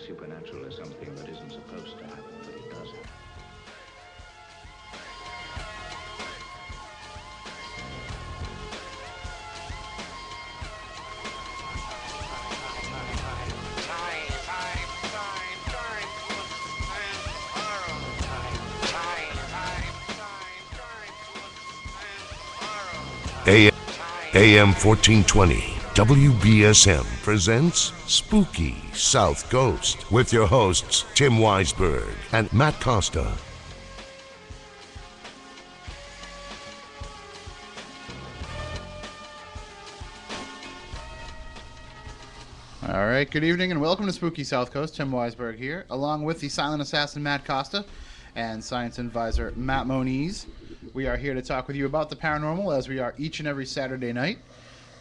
supernatural is something that isn't supposed to happen, but it does happen. AM 1420 WBSM presents Spooky South Coast with your hosts Tim Weisberg and Matt Costa. All right, good evening and welcome to Spooky South Coast. Tim Weisberg here, along with the silent assassin Matt Costa and science advisor Matt Moniz. We are here to talk with you about the paranormal, as we are each and every Saturday night.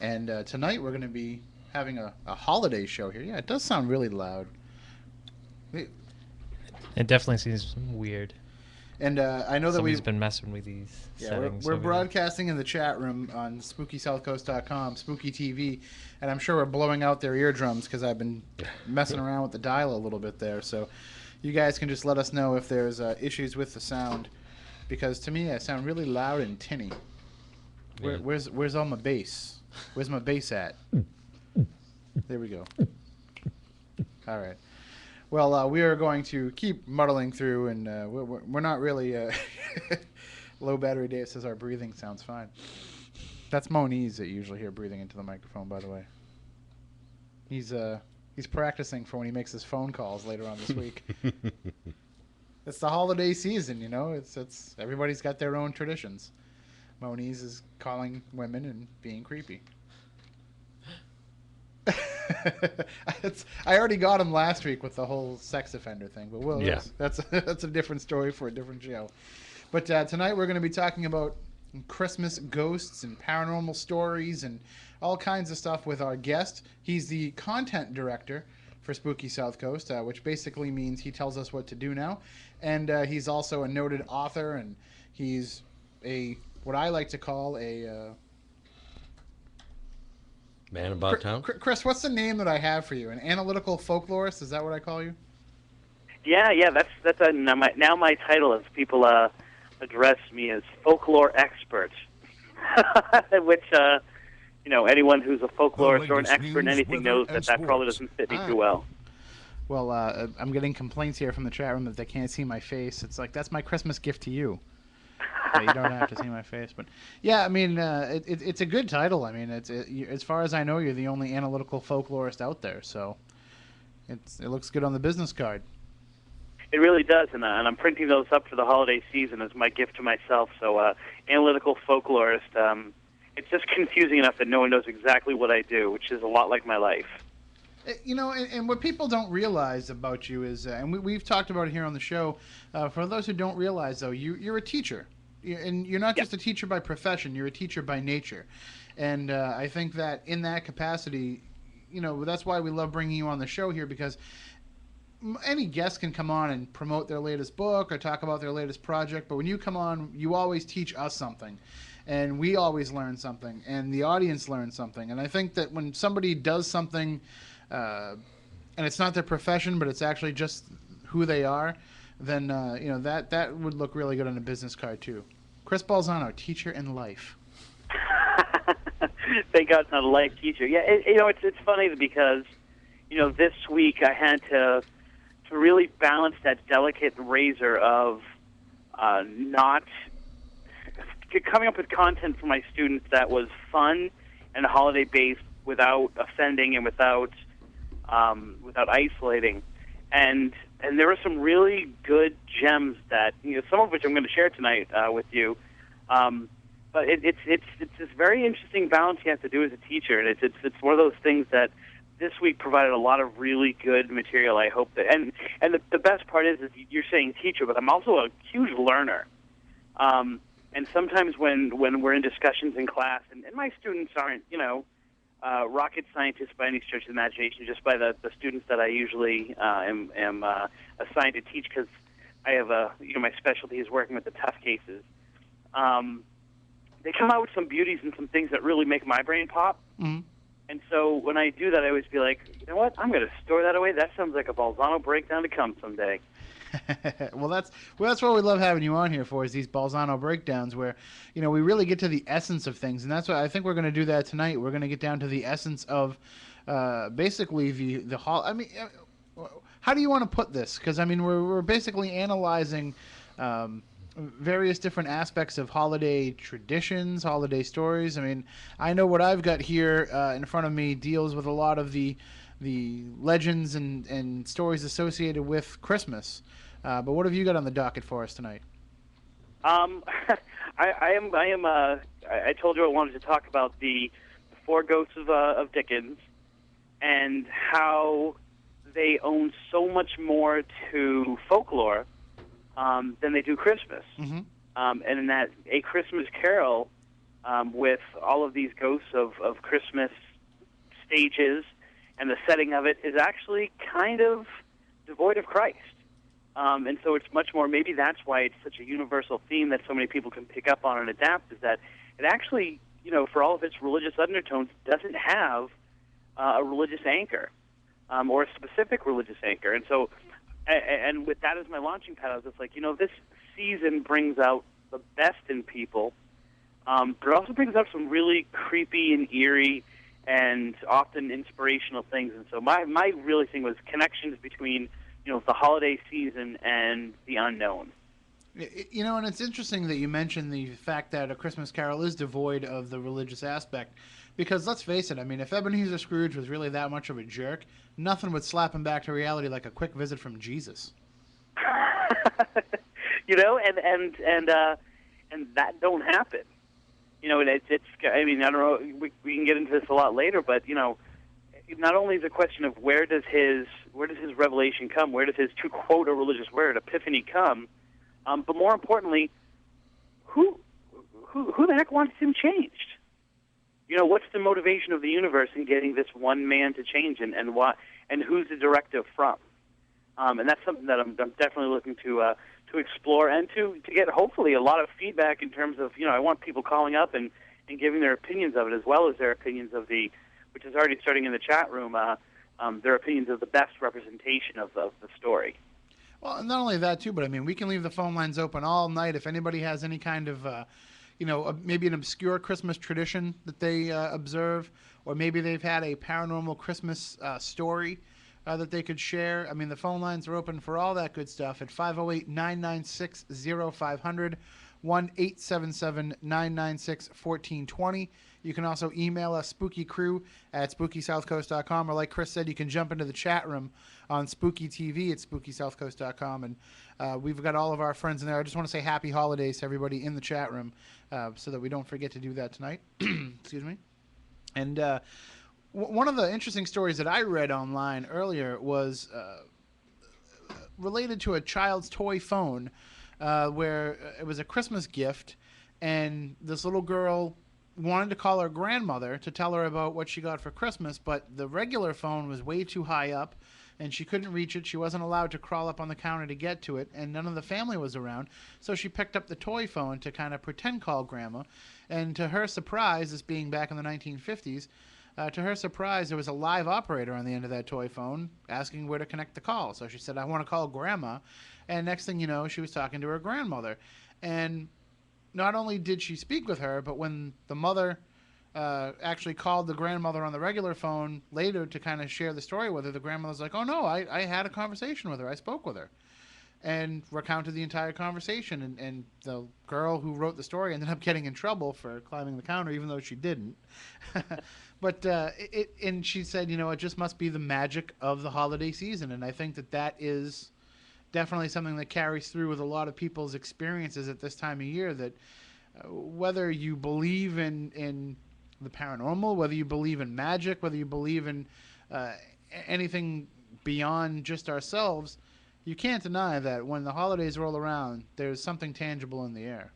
And tonight we're going to be having a holiday show here. Yeah, it does sound really loud. It definitely seems weird. And I know that Somebody's been messing with these settings. We're broadcasting in the chat room on SpookySouthCoast.com, Spooky TV, and I'm sure we're blowing out their eardrums because I've been messing around with the dial a little bit there. So you guys can just let us know if there's issues with the sound, because to me I sound really loud and tinny. Where's all my bass? Where's my bass at? There we go. All right. Well, we are going to keep muddling through, and we're not really low battery day. Says our breathing sounds fine. That's Moniz that you usually hear breathing into the microphone, by the way. He's practicing for when he makes his phone calls later on this week. It's the holiday season, you know. It's everybody's got their own traditions. Moniz is calling women and being creepy. I already got him last week with the whole sex offender thing, but that's a different story for a different show. But tonight we're going to be talking about Christmas ghosts and paranormal stories and all kinds of stuff with our guest. He's the content director for Spooky South Coast, which basically means he tells us what to do now. And he's also a noted author, and he's what I like to call a man about town. Chris, what's the name that I have for you? An analytical folklorist? Is that what I call you? Yeah. That's now my title is people address me as folklore expert, which anyone who's a folklorist or an expert in anything knows that probably doesn't fit me too well. Well, I'm getting complaints here from the chat room that they can't see my face. It's like, that's my Christmas gift to you. You don't have to see my face, but yeah, I mean, it's a good title. I mean, as far as I know, you're the only analytical folklorist out there, so it looks good on the business card. It really does, and I'm printing those up for the holiday season as my gift to myself. So, analytical folklorist. It's just confusing enough that no one knows exactly what I do, which is a lot like my life. You know, and what people don't realize about you is, and we've talked about it here on the show, for those who don't realize, though, you're a teacher. And you're not just a teacher by profession, you're a teacher by nature. And I think that in that capacity, that's why we love bringing you on the show here, because any guest can come on and promote their latest book or talk about their latest project, but when you come on, you always teach us something. And we always learn something, and the audience learns something. And I think that when somebody does something, and it's not their profession, but it's actually just who they are, then that would look really good on a business card too. Chris Balzano, teacher in life. Thank God it's not a life teacher. Yeah, it's funny because this week I had to really balance that delicate razor of not coming up with content for my students that was fun and holiday based without offending and without isolating. And there were some really good gems that, some of which I'm going to share tonight with you. But it's this very interesting balance you have to do as a teacher, and it's one of those things that this week provided a lot of really good material. I hope that, and the best part is you're saying teacher, but I'm also a huge learner. And sometimes when we're in discussions in class, and my students aren't, rocket scientists by any stretch of the imagination, just by the students that I usually am assigned to teach, because I have my specialty is working with the tough cases. They come out with some beauties and some things that really make my brain pop. Mm-hmm. And so when I do that, I always be like, you know what? I'm going to store that away. That sounds like a Balzano breakdown to come someday. Well, that's what we love having you on here for, is these Balzano breakdowns where, we really get to the essence of things, and that's what I think we're going to do that tonight. We're going to get down to the essence of basically the I mean, how do you want to put this? Because I mean, we're basically analyzing various different aspects of holiday traditions, holiday stories. I mean, I know what I've got here in front of me deals with a lot of the legends and stories associated with Christmas. But what have you got on the docket for us tonight? I told you I wanted to talk about the four ghosts of Dickens and how they own so much more to folklore than they do Christmas. Mm-hmm. And in that A Christmas Carol, with all of these ghosts of Christmas stages, and the setting of it is actually kind of devoid of Christ. And so it's much more, maybe that's why it's such a universal theme that so many people can pick up on and adapt, is that it actually, for all of its religious undertones, doesn't have a religious anchor or a specific religious anchor. And so, and with that as my launching pad, I was just like, this season brings out the best in people, but it also brings out some really creepy and eerie and often inspirational things. And so my really thing was connections between, the holiday season and the unknown. And it's interesting that you mentioned the fact that A Christmas Carol is devoid of the religious aspect, because let's face it, I mean, if Ebenezer Scrooge was really that much of a jerk, nothing would slap him back to reality like a quick visit from Jesus. And that don't happen. It's I mean, I don't know, we can get into this a lot later, but, not only is it a question of where does his revelation come, where does his, to quote a religious word, epiphany come, but more importantly, who the heck wants him changed? What's the motivation of the universe in getting this one man to change, and who's the directive from? And that's something that I'm definitely looking to explore and to get hopefully a lot of feedback in terms of, I want people calling up and giving their opinions of it, as well as their opinions of which is already starting in the chat room, their opinions of the best representation of the story. Well, not only that, too, but I mean, we can leave the phone lines open all night if anybody has any kind of, maybe an obscure Christmas tradition that they observe, or maybe they've had a paranormal Christmas story that they could share. I mean, the phone lines are open for all that good stuff at 508-996-0500, 1-877-996-1420. You can also email us, spookycrew@spookysouthcoast.com, or like Chris said, you can jump into the chat room on Spooky TV at spookysouthcoast.com, and we've got all of our friends in there. I just want to say happy holidays to everybody in the chat room so that we don't forget to do that tonight. Excuse me. And one of the interesting stories that I read online earlier was related to a child's toy phone where it was a Christmas gift, and this little girl wanted to call her grandmother to tell her about what she got for Christmas, but the regular phone was way too high up, and she couldn't reach it. She wasn't allowed to crawl up on the counter to get to it, and none of the family was around, so she picked up the toy phone to kind of pretend call Grandma, and to her surprise, this being back in the 1950s, to her surprise, there was a live operator on the end of that toy phone asking where to connect the call. So she said, I want to call Grandma. And next thing you know, she was talking to her grandmother. And not only did she speak with her, but when the mother actually called the grandmother on the regular phone later to kind of share the story with her, the grandmother's like, oh, no, I had a conversation with her. I spoke with her. And recounted the entire conversation. And the girl who wrote the story ended up getting in trouble for climbing the counter, even though she didn't. But and she said, it just must be the magic of the holiday season. And I think that is definitely something that carries through with a lot of people's experiences at this time of year, that whether you believe in the paranormal, whether you believe in magic, whether you believe in anything beyond just ourselves, you can't deny that when the holidays roll around, there's something tangible in the air.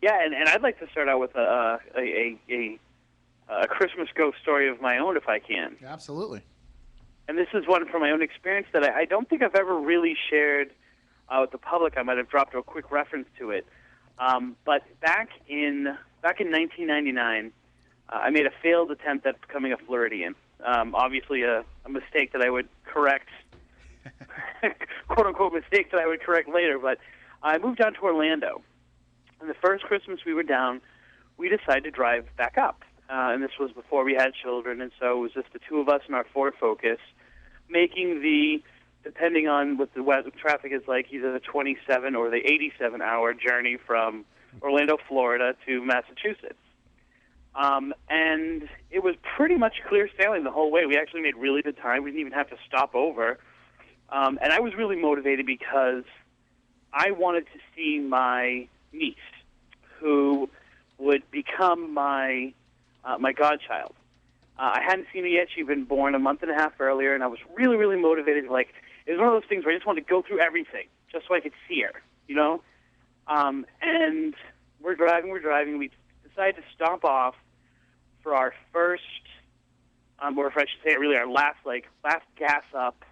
Yeah, and I'd like to start out with a Christmas ghost story of my own, if I can. Absolutely. And this is one from my own experience that I don't think I've ever really shared with the public. I might have dropped a quick reference to it. But back in 1999, I made a failed attempt at becoming a Floridian. Obviously, a mistake that I would correct, quote-unquote mistake that I would correct later. But I moved down to Orlando. And the first Christmas we were down, we decided to drive back up. And this was before we had children, and so it was just the two of us in our Ford Focus, making the, depending on what the weather, traffic is like, either the 27 or the 87-hour journey from Orlando, Florida to Massachusetts. And it was pretty much clear sailing the whole way. We actually made really good time. We didn't even have to stop over. And I was really motivated because I wanted to see my niece, who would become my godchild. I hadn't seen her yet. She'd been born a month and a half earlier, and I was really, really motivated. Like, it was one of those things where I just wanted to go through everything just so I could see her, you know? And we're driving. We decided to stop off for our first, or if I should say, really our last gas up,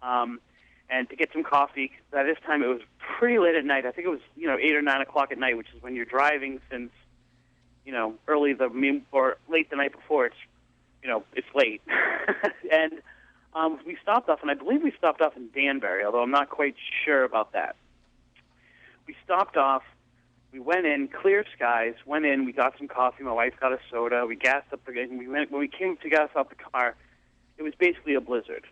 and to get some coffee. By this time, it was pretty late at night. I think it was 8 or 9 o'clock at night, which is when you're driving since or late the night before. It's late, and we stopped off, and I believe we stopped off in Danbury, although I'm not quite sure about that. We stopped off. We went in, clear skies, went in, we got some coffee, my wife got a soda, we gassed up again. When we came to gas up the car, it was basically a blizzard.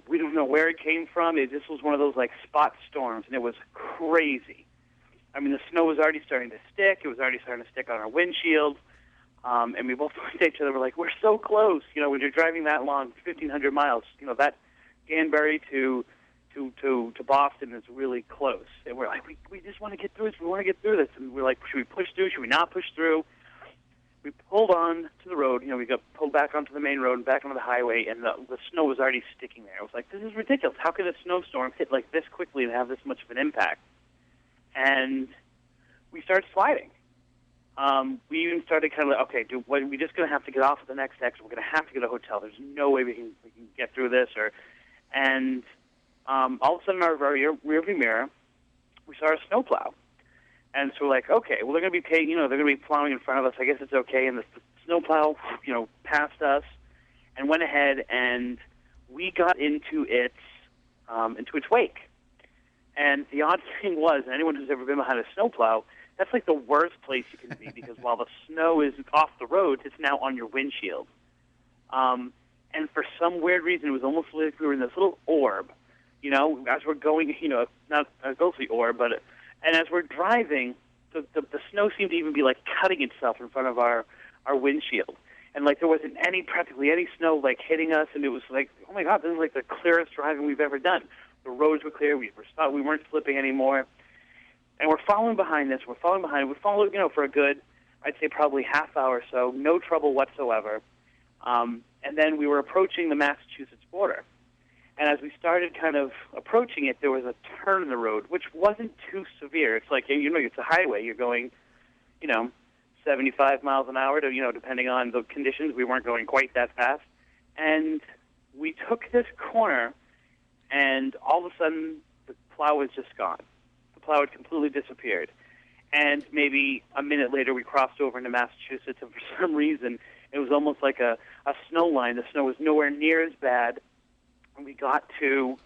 We don't know where it came from. This was one of those spot storms, and it was crazy. I mean, the snow was already starting to stick. It was already starting to stick on our windshield. And we both looked at each other. We're like, we're so close. When you're driving that long, 1,500 miles, that Danbury to Boston is really close. And we're like, we just want to get through this. We want to get through this. And we're like, should we push through? Should we not push through? We pulled on to the road. We got pulled back onto the main road and back onto the highway, and the snow was already sticking there. I was like, this is ridiculous. How could a snowstorm hit like this quickly and have this much of an impact? And we started sliding. We even started kind of okay, we're just going to have to get off at the next exit. We're going to have to get a hotel. There's no way we can get through this. And all of a sudden, our rearview mirror, we saw a snowplow. And so we're like, okay, well, they're going to be they're going to be plowing in front of us. I guess it's okay. And the snowplow, passed us and went ahead, and we got into its wake. And the odd thing was, and anyone who's ever been behind a snowplow, that's like the worst place you can be, because while the snow is off the road, it's now on your windshield. And for some weird reason, it was almost like we were in this little orb, as we're going, not a ghostly orb, but, and as we're driving, the snow seemed to even be cutting itself in front of our windshield. And there wasn't practically any snow hitting us, and it was like, oh my God, this is the clearest driving we've ever done. The roads were clear. We weren't slipping anymore. And we're following behind this. We followed, for a good, I'd say probably half hour or so, no trouble whatsoever. And then we were approaching the Massachusetts border. And as we started kind of approaching it, there was a turn in the road, which wasn't too severe. It's it's a highway. You're going, 75 miles an hour to, depending on the conditions. We weren't going quite that fast. And we took this corner, and all of a sudden, the plow was just gone. The plow had completely disappeared. And maybe a minute later, we crossed over into Massachusetts, and for some reason, it was almost like a snow line. The snow was nowhere near as bad. And we got to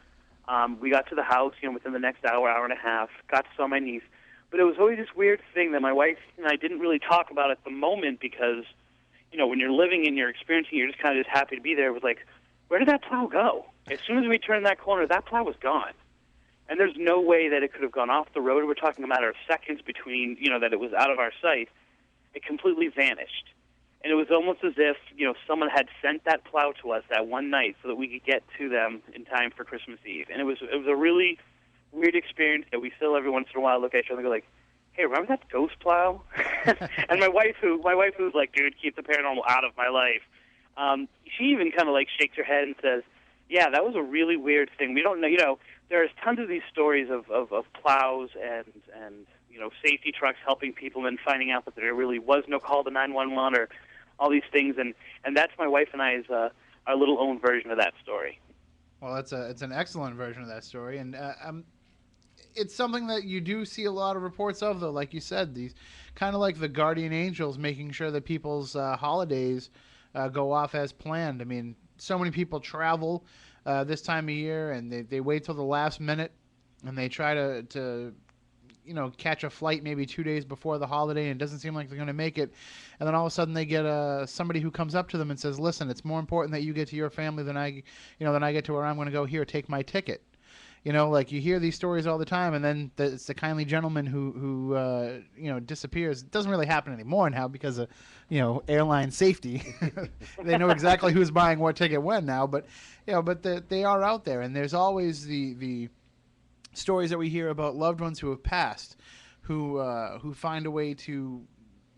the house, within the next hour and a half. Got to saw my niece, but it was always this weird thing that my wife and I didn't really talk about at the moment, because, when you're living and you're experiencing, you're just kind of just happy to be there. It was like, where did that plow go? As soon as we turned that corner, that plow was gone, and there's no way that it could have gone off the road. We're talking a matter of seconds between, that it was out of our sight. It completely vanished. And it was almost as if, someone had sent that plow to us that one night so that we could get to them in time for Christmas Eve. And it was a really weird experience that we still every once in a while look at each other and go like, hey, remember that ghost plow? And my wife who's like, dude, keep the paranormal out of my life. She even kind of shakes her head and says, yeah, that was a really weird thing. We don't know, there's tons of these stories of plows and safety trucks helping people and finding out that there really was no call to 911 or all these things, and that's my wife and I's our little own version of that story. Well, it's an excellent version of that story, and it's something that you do see a lot of reports of, though. Like you said, these kind of like the guardian angels, making sure that people's holidays go off as planned. I mean, so many people travel this time of year, and they wait till the last minute, and they try to catch a flight maybe 2 days before the holiday, and it doesn't seem like they're going to make it. And then all of a sudden they get somebody who comes up to them and says, listen, it's more important that you get to your family than I get to where I'm going to go. Here, take my ticket. Like you hear these stories all the time, and then it's the kindly gentleman who disappears. It doesn't really happen anymore now because of, airline safety. They know exactly who's buying what ticket when now, but they are out there, and there's always the stories that we hear about loved ones who have passed, who find a way to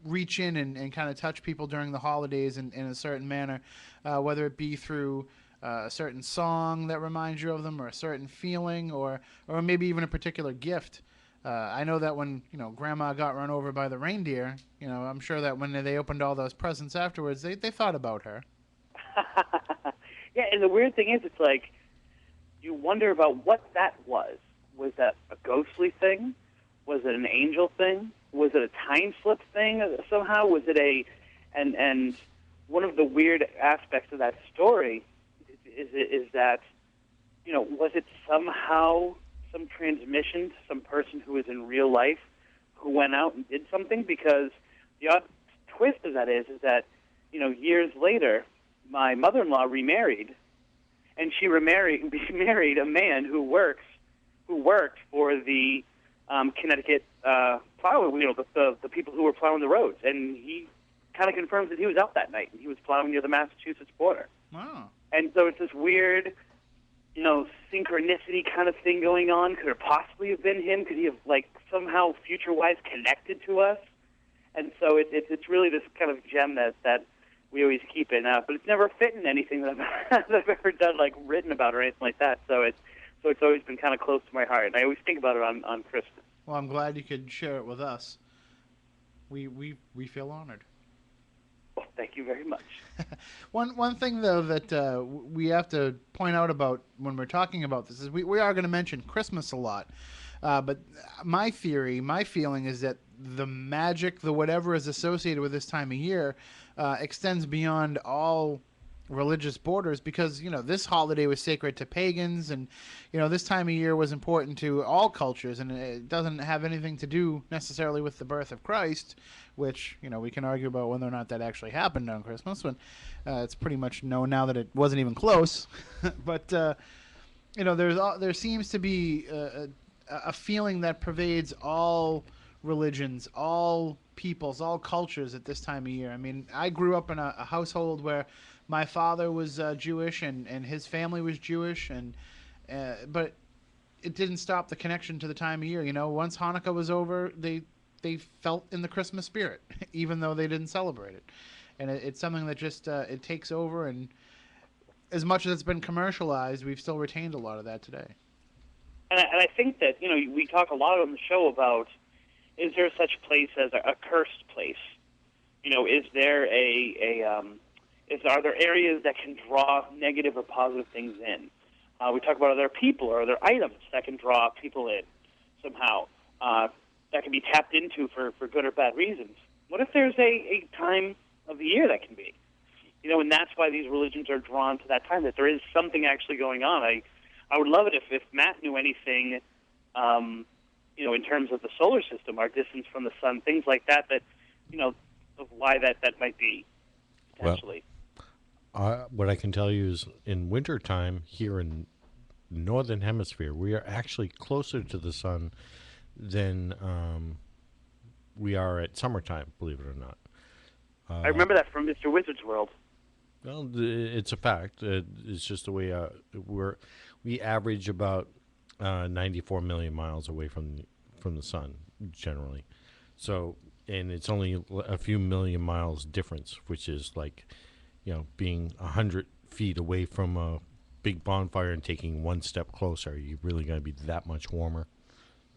reach in and kind of touch people during the holidays in a certain manner, whether it be through a certain song that reminds you of them, or a certain feeling, or maybe even a particular gift. I know that when Grandma got run over by the reindeer, I'm sure that when they opened all those presents afterwards, they thought about her. Yeah, and the weird thing is, it's like you wonder about what that was. Was that a ghostly thing? Was it an angel thing? Was it a time slip thing somehow? Was it and one of the weird aspects of that story is that, was it somehow some transmission to some person who was in real life who went out and did something? Because the odd twist of that is that, years later, my mother-in-law remarried, and she married a man who worked for the Connecticut plow, the people who were plowing the roads, and he kind of confirms that he was out that night, and he was plowing near the Massachusetts border. Wow. And so it's this weird, synchronicity kind of thing going on. Could it possibly have been him? Could he have, somehow future-wise connected to us? And so it's really this kind of gem that we always keep in, but it's never fit in anything that I've ever done, written about or anything like that. So it's always been kind of close to my heart, and I always think about it on Christmas. Well, I'm glad you could share it with us. We feel honored. Well, thank you very much. One thing, though, that we have to point out about when we're talking about this is we are going to mention Christmas a lot. But my feeling is that the magic, the whatever is associated with this time of year, extends beyond all religious borders, because this holiday was sacred to pagans, and this time of year was important to all cultures, and it doesn't have anything to do necessarily with the birth of Christ, which we can argue about whether or not that actually happened on Christmas, when it's pretty much known now that it wasn't even close. But there seems to be a feeling that pervades all religions, all peoples, all cultures at this time of year. I mean, I grew up in a household where my father was Jewish, and his family was Jewish, but it didn't stop the connection to the time of year. Once Hanukkah was over, they felt in the Christmas spirit, even though they didn't celebrate it. And it's something that just it takes over, and as much as it's been commercialized, we've still retained a lot of that today. And I think that we talk a lot on the show about, is there such a place as a cursed place? Is there are there areas that can draw negative or positive things in? We talk about, are there people or are there items that can draw people in somehow, that can be tapped into for good or bad reasons? What if there's a time of the year that can be? And that's why these religions are drawn to that time, that there is something actually going on. I would love it if Matt knew anything, in terms of the solar system, our distance from the sun, things like that, of why that might be, potentially. Well, what I can tell you is in wintertime here in the northern hemisphere, we are actually closer to the sun than we are at summertime, believe it or not. I remember that from Mr. Wizard's World. Well, it's a fact. It's just the way we average about 94 million miles away from the sun generally. So, and it's only a few million miles difference, which is being 100 feet away from a big bonfire and taking one step closer. You're really going to be that much warmer,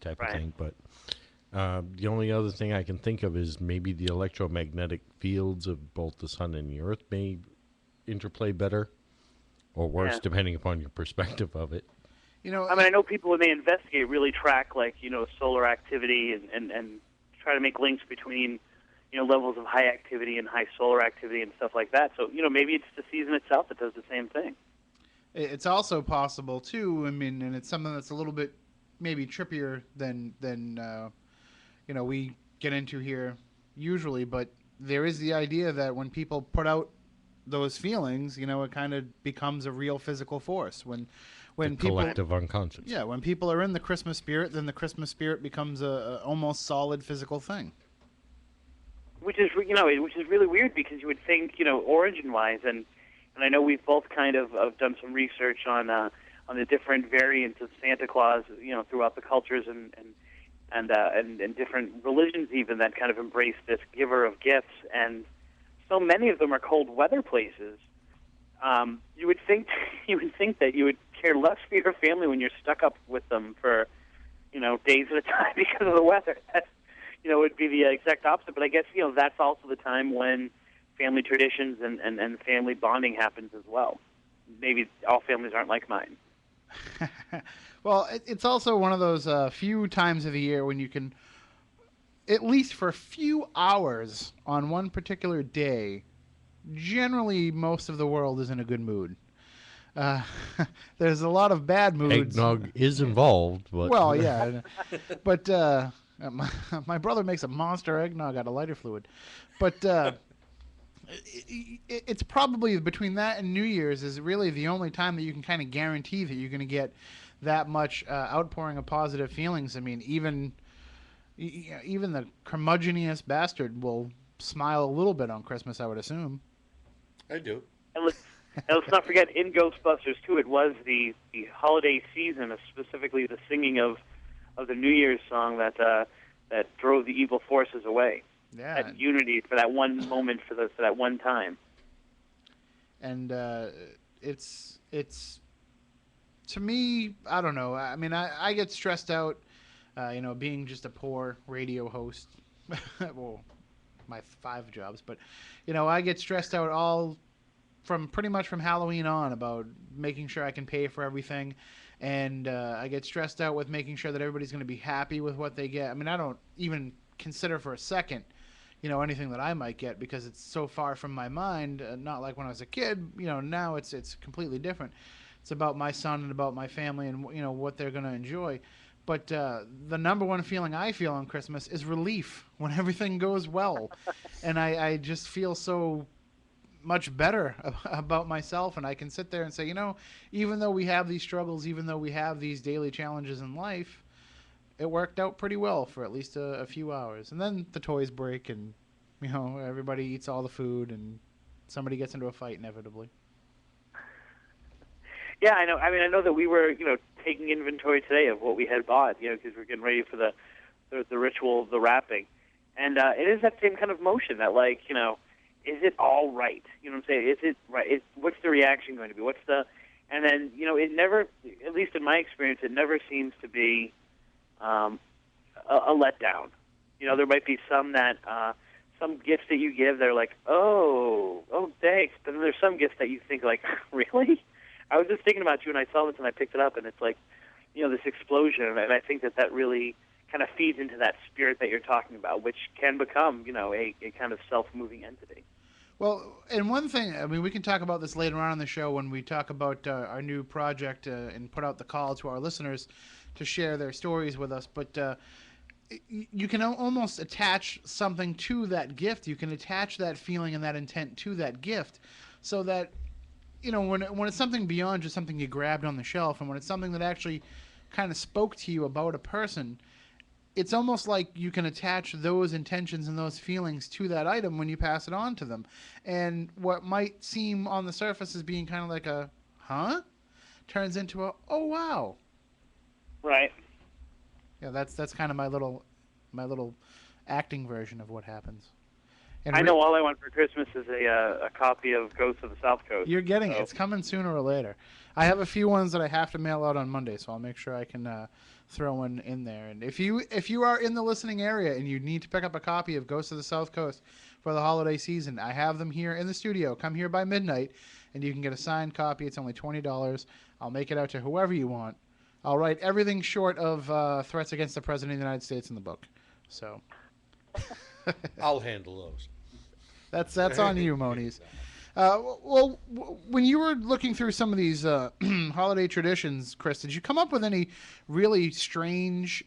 type of thing. But the only other thing I can think of is maybe the electromagnetic fields of both the sun and the earth may interplay better or worse, depending upon your perspective of it. I mean, I know people when they investigate really track solar activity and try to make links between levels of high activity and high solar activity and stuff like that. So maybe it's the season itself that does the same thing. It's also possible too. I mean, and it's something that's a little bit maybe trippier than we get into here usually. But there is the idea that when people put out those feelings, it kind of becomes a real physical force. When the people, collective unconscious. Yeah, when people are in the Christmas spirit, then the Christmas spirit becomes a almost solid physical thing. Which is really weird because you would think origin-wise and I know we've both kind of done some research on the different variants of Santa Claus, throughout the cultures and different religions even that kind of embrace this giver of gifts, and so many of them are cold weather places. You would think that you would care less for your family when you're stuck up with them for days at a time because of the weather. That would be the exact opposite. But I guess that's also the time when family traditions and family bonding happens as well. Maybe all families aren't like mine. Well, it's also one of those few times of the year when you can, at least for a few hours on one particular day, generally most of the world is in a good mood. There's a lot of bad moods. Eggnog is involved. But Well, yeah. But my brother makes a monster eggnog out of lighter fluid. But it's probably between that and New Year's is really the only time that you can kind of guarantee that you're going to get that much outpouring of positive feelings. I mean, even the curmudgeoniest bastard will smile a little bit on Christmas, I would assume. I do. And let's not forget, in Ghostbusters, too, it was the holiday season, specifically the singing of the New Year's song that drove the evil forces away. Yeah. That unity for that one moment, for that one time. And it's to me, I don't know. I mean, I get stressed out, being just a poor radio host. Well, my 5 jobs, but I get stressed out all pretty much from Halloween on about making sure I can pay for everything, and I get stressed out with making sure that everybody's going to be happy with what they get. I mean, I don't even consider for a second anything that I might get because it's so far from my mind. Not like when I was a kid. Now it's completely different. It's about my son and about my family and what they're going to enjoy. But the number one feeling I feel on Christmas is relief when everything goes well, and I just feel so much better about myself, and I can sit there and say, even though we have these struggles, even though we have these daily challenges in life, it worked out pretty well for at least a few hours. And then the toys break and, everybody eats all the food and somebody gets into a fight inevitably. Yeah, I know. I mean, I know that we were, taking inventory today of what we had bought, because we're getting ready for the ritual of the wrapping. And it is that same kind of motion that, is it all right? You know what I'm saying? Is it right? What's the reaction going to be? And then, it never, at least in my experience, it never seems to be a letdown. There might be some gifts that you give, they're like, oh, thanks. But then there's some gifts that you think, like, really? I was just thinking about you, and I saw this, and I picked it up, and it's like, this explosion. And I think that really kind of feeds into that spirit that you're talking about, which can become, a kind of self-moving entity. Well, and one thing, I mean, we can talk about this later on in the show when we talk about our new project and put out the call to our listeners to share their stories with us. But you can almost attach something to that gift. You can attach that feeling and that intent to that gift so that, when it's something beyond just something you grabbed on the shelf, and when it's something that actually kind of spoke to you about a person, it's almost like you can attach those intentions and those feelings to that item when you pass it on to them. And what might seem on the surface as being kind of like a, huh? Turns into a, oh, wow. Right. Yeah, that's kind of my little acting version of what happens. And I know all I want for Christmas is a copy of Ghosts of the Southcoast. You're getting it. It's coming sooner or later. I have a few ones that I have to mail out on Monday, so I'll make sure I can throw one in there. And if you are in the listening area and you need to pick up a copy of Ghosts of the Southcoast for the holiday season, I have them here in the studio. Come here by midnight, and you can get a signed copy. It's only $20. I'll make it out to whoever you want. I'll write everything short of threats against the President of the United States in the book. So I'll handle those. that's on you, Moniz. Well, when you were looking through some of these holiday traditions, Chris, did you come up with any really strange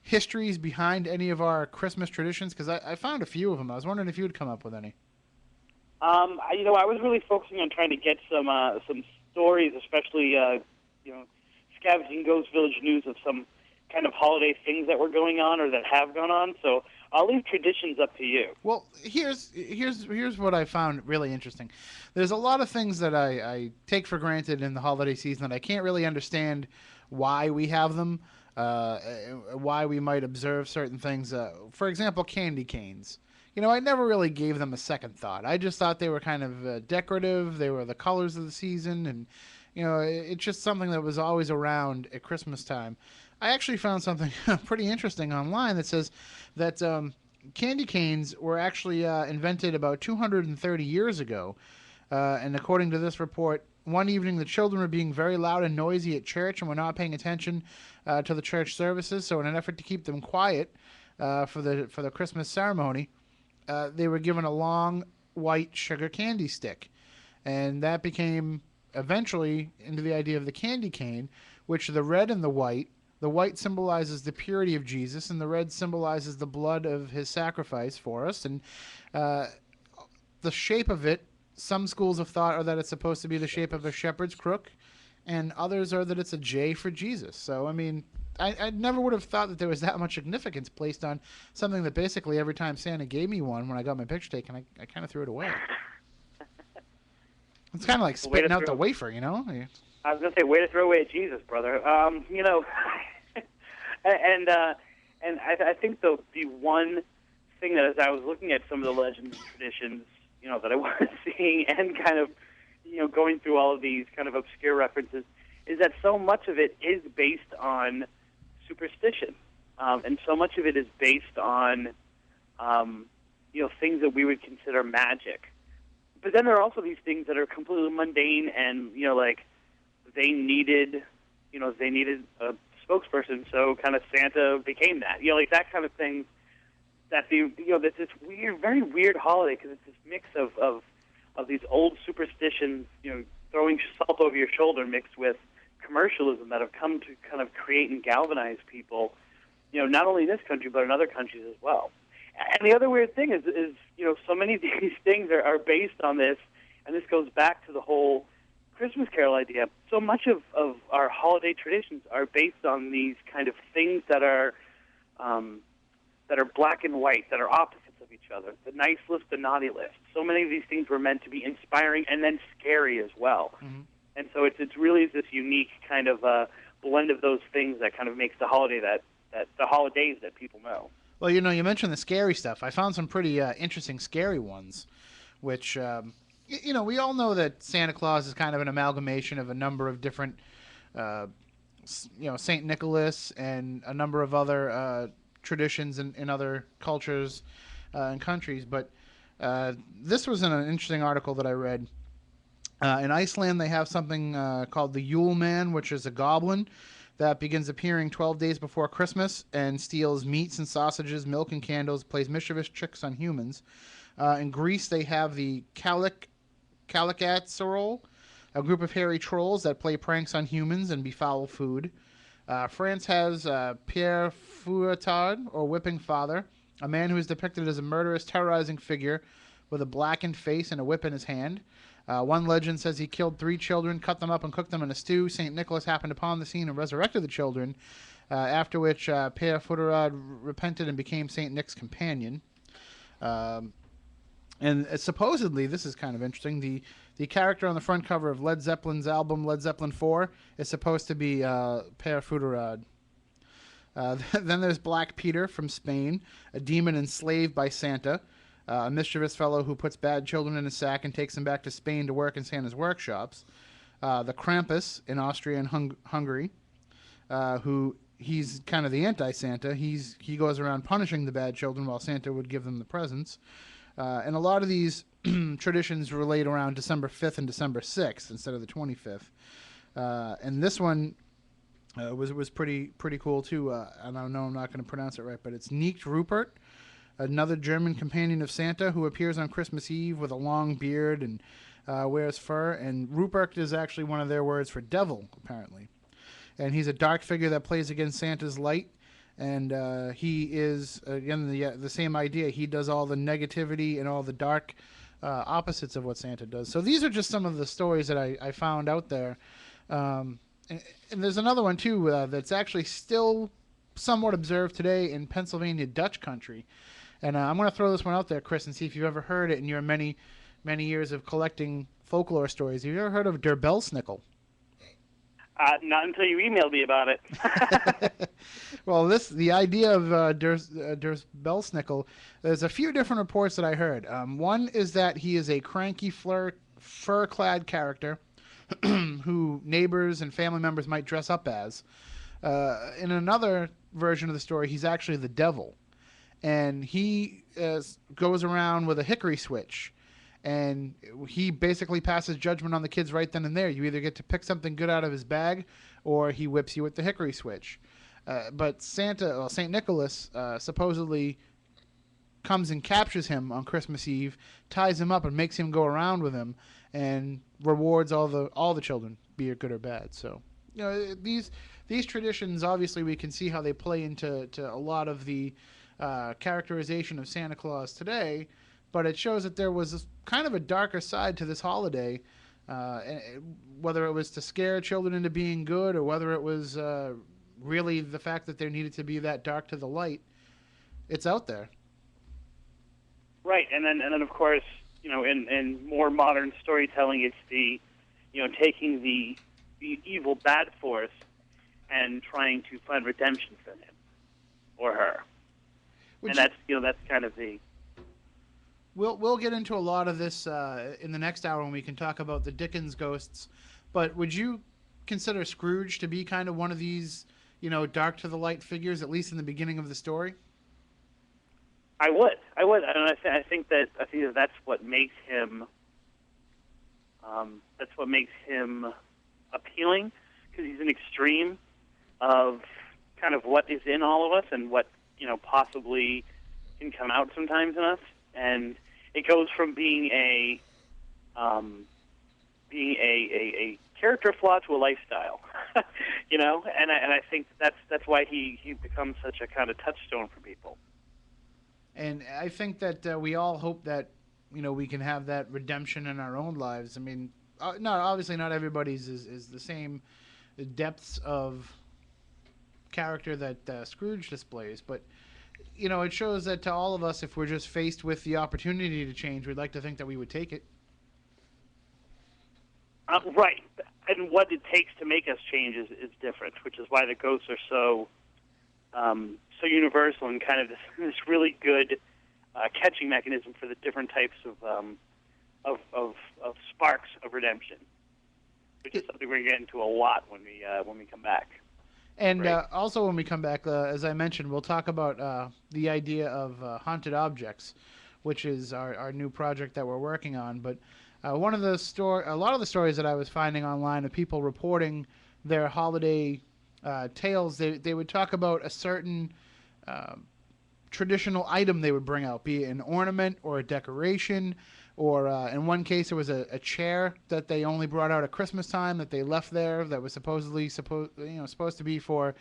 histories behind any of our Christmas traditions? Because I found a few of them. I was wondering if you would come up with any. I was really focusing on trying to get some stories, especially scavenging Ghost Village news of some kind of holiday things that were going on or that have gone on. So I'll leave traditions up to you. Well, here's what I found really interesting. There's a lot of things that I take for granted in the holiday season that I can't really understand why we have them, why we might observe certain things. For example, candy canes. I never really gave them a second thought. I just thought they were kind of decorative. They were the colors of the season, and it's just something that was always around at Christmas time. I actually found something pretty interesting online that says that candy canes were actually invented about 230 years ago. And according to this report, one evening the children were being very loud and noisy at church and were not paying attention to the church services. So in an effort to keep them quiet for the Christmas ceremony, they were given a long white sugar candy stick. And that became eventually into the idea of the candy cane, which the red and the white symbolizes the purity of Jesus, and the red symbolizes the blood of his sacrifice for us. And the shape of it, some schools have thought are that it's supposed to be the shape of a shepherd's crook, and others are that it's a J for Jesus. So, I mean, I never would have thought that there was that much significance placed on something that basically every time Santa gave me one when I got my picture taken, I kind of threw it away. It's kind of like spitting out the wafer, I was going to say, way to throw away Jesus, brother. And I think the one thing that as I was looking at some of the legends and traditions, that I was seeing and kind of, going through all of these kind of obscure references, is that so much of it is based on superstition. And so much of it is based on, things that we would consider magic. But then there are also these things that are completely mundane and, like they needed a spokesperson, so kind of Santa became that. Like that kind of thing. That's this weird, very weird holiday because it's this mix of these old superstitions, throwing salt over your shoulder mixed with commercialism that have come to kind of create and galvanize people, not only in this country but in other countries as well. And the other weird thing is so many of these things are based on this, and this goes back to the whole Christmas Carol idea. So much of our holiday traditions are based on these kind of things that are black and white, that are opposites of each other. The nice list, the naughty list. So many of these things were meant to be inspiring and then scary as well. Mm-hmm. And so it's really this unique kind of blend of those things that kind of makes the holiday that the holidays that people know. Well, you mentioned the scary stuff. I found some pretty interesting scary ones, which, we all know that Santa Claus is kind of an amalgamation of a number of different, St. Nicholas and a number of other traditions in other cultures and countries. But this was an interesting article that I read. In Iceland, they have something called the Yule Man, which is a goblin that begins appearing 12 days before Christmas and steals meats and sausages, milk and candles, plays mischievous tricks on humans. In Greece, they have the Calicatsorol, a group of hairy trolls that play pranks on humans and befoul food. France has Pierre Fouettard, or Whipping Father, a man who is depicted as a murderous, terrorizing figure with a blackened face and a whip in his hand. One legend says he killed 3 children, cut them up, and cooked them in a stew. St. Nicholas happened upon the scene and resurrected the children, after which Pierre Fouettard repented and became St. Nick's companion. And supposedly, this is kind of interesting, the character on the front cover of Led Zeppelin's album, Led Zeppelin 4, is supposed to be Pierre Fouettard. Then there's Black Peter from Spain, a demon enslaved by Santa. A mischievous fellow who puts bad children in a sack and takes them back to Spain to work in Santa's workshops. The Krampus in Austria and Hungary, who he's kind of the anti-Santa. He goes around punishing the bad children while Santa would give them the presents. And a lot of these traditions relate around December 5th and December 6th instead of the 25th. And this one was pretty cool too. And I know I'm not going to pronounce it right, but it's Nicht Rupert, another German companion of Santa who appears on Christmas Eve with a long beard and wears fur. And Rupert is actually one of their words for devil, apparently. And he's a dark figure that plays against Santa's light. And he is, again, the same idea. He does all the negativity and all the dark opposites of what Santa does. So these are just some of the stories that I found out there. And there's another one, too, that's actually still somewhat observed today in Pennsylvania Dutch country. And I'm going to throw this one out there, Chris, and see if you've ever heard it in your many years of collecting folklore stories. Have you ever heard of Der Belsnickel? Not until you emailed me about it. Well, the idea of Der Belsnickel, there's a few different reports that I heard. One is that he is a cranky fur-clad character who neighbors and family members might dress up as. In another version of the story, he's actually the devil. And he goes around with a hickory switch. And he basically passes judgment on the kids right then and there. You either get to pick something good out of his bag, or he whips you with the hickory switch. But St. Nicholas, supposedly comes and captures him on Christmas Eve, ties him up, and makes him go around with him, and rewards all the children, be it good or bad. So, these traditions, obviously, we can see how they play into a lot of the characterization of Santa Claus today. But it shows that there was kind of a darker side to this holiday, whether it was to scare children into being good, or whether it was really the fact that there needed to be that dark to the light. It's out there. Right, and then of course, in more modern storytelling, it's the, taking the evil bad force and trying to find redemption for him or her, and that's kind of the. We'll get into a lot of this in the next hour when we can talk about the Dickens ghosts. But would you consider Scrooge to be kind of one of these, dark to the light figures, at least in the beginning of the story? I would, and I think that that's what makes him. That's what makes him appealing, because he's an extreme of kind of what is in all of us and what possibly can come out sometimes in us, and it goes from being a character flaw to a lifestyle, and I think that's why he becomes such a kind of touchstone for people. And I think that we all hope that we can have that redemption in our own lives. I mean, obviously not everybody's is the same depths of character that Scrooge displays, but it shows that to all of us, if we're just faced with the opportunity to change, we'd like to think that we would take it. Right. And what it takes to make us change is different, which is why the ghosts are so universal and kind of this really good catching mechanism for the different types of sparks of redemption, which is something we're going to get into a lot when we come back. And also when we come back, as I mentioned, we'll talk about the idea of haunted objects, which is our new project that we're working on. But a lot of the stories that I was finding online of people reporting their holiday tales, they would talk about a certain traditional item they would bring out, be it an ornament or a decoration, or in one case, there was a chair that they only brought out at Christmas time that they left there that was supposed to be for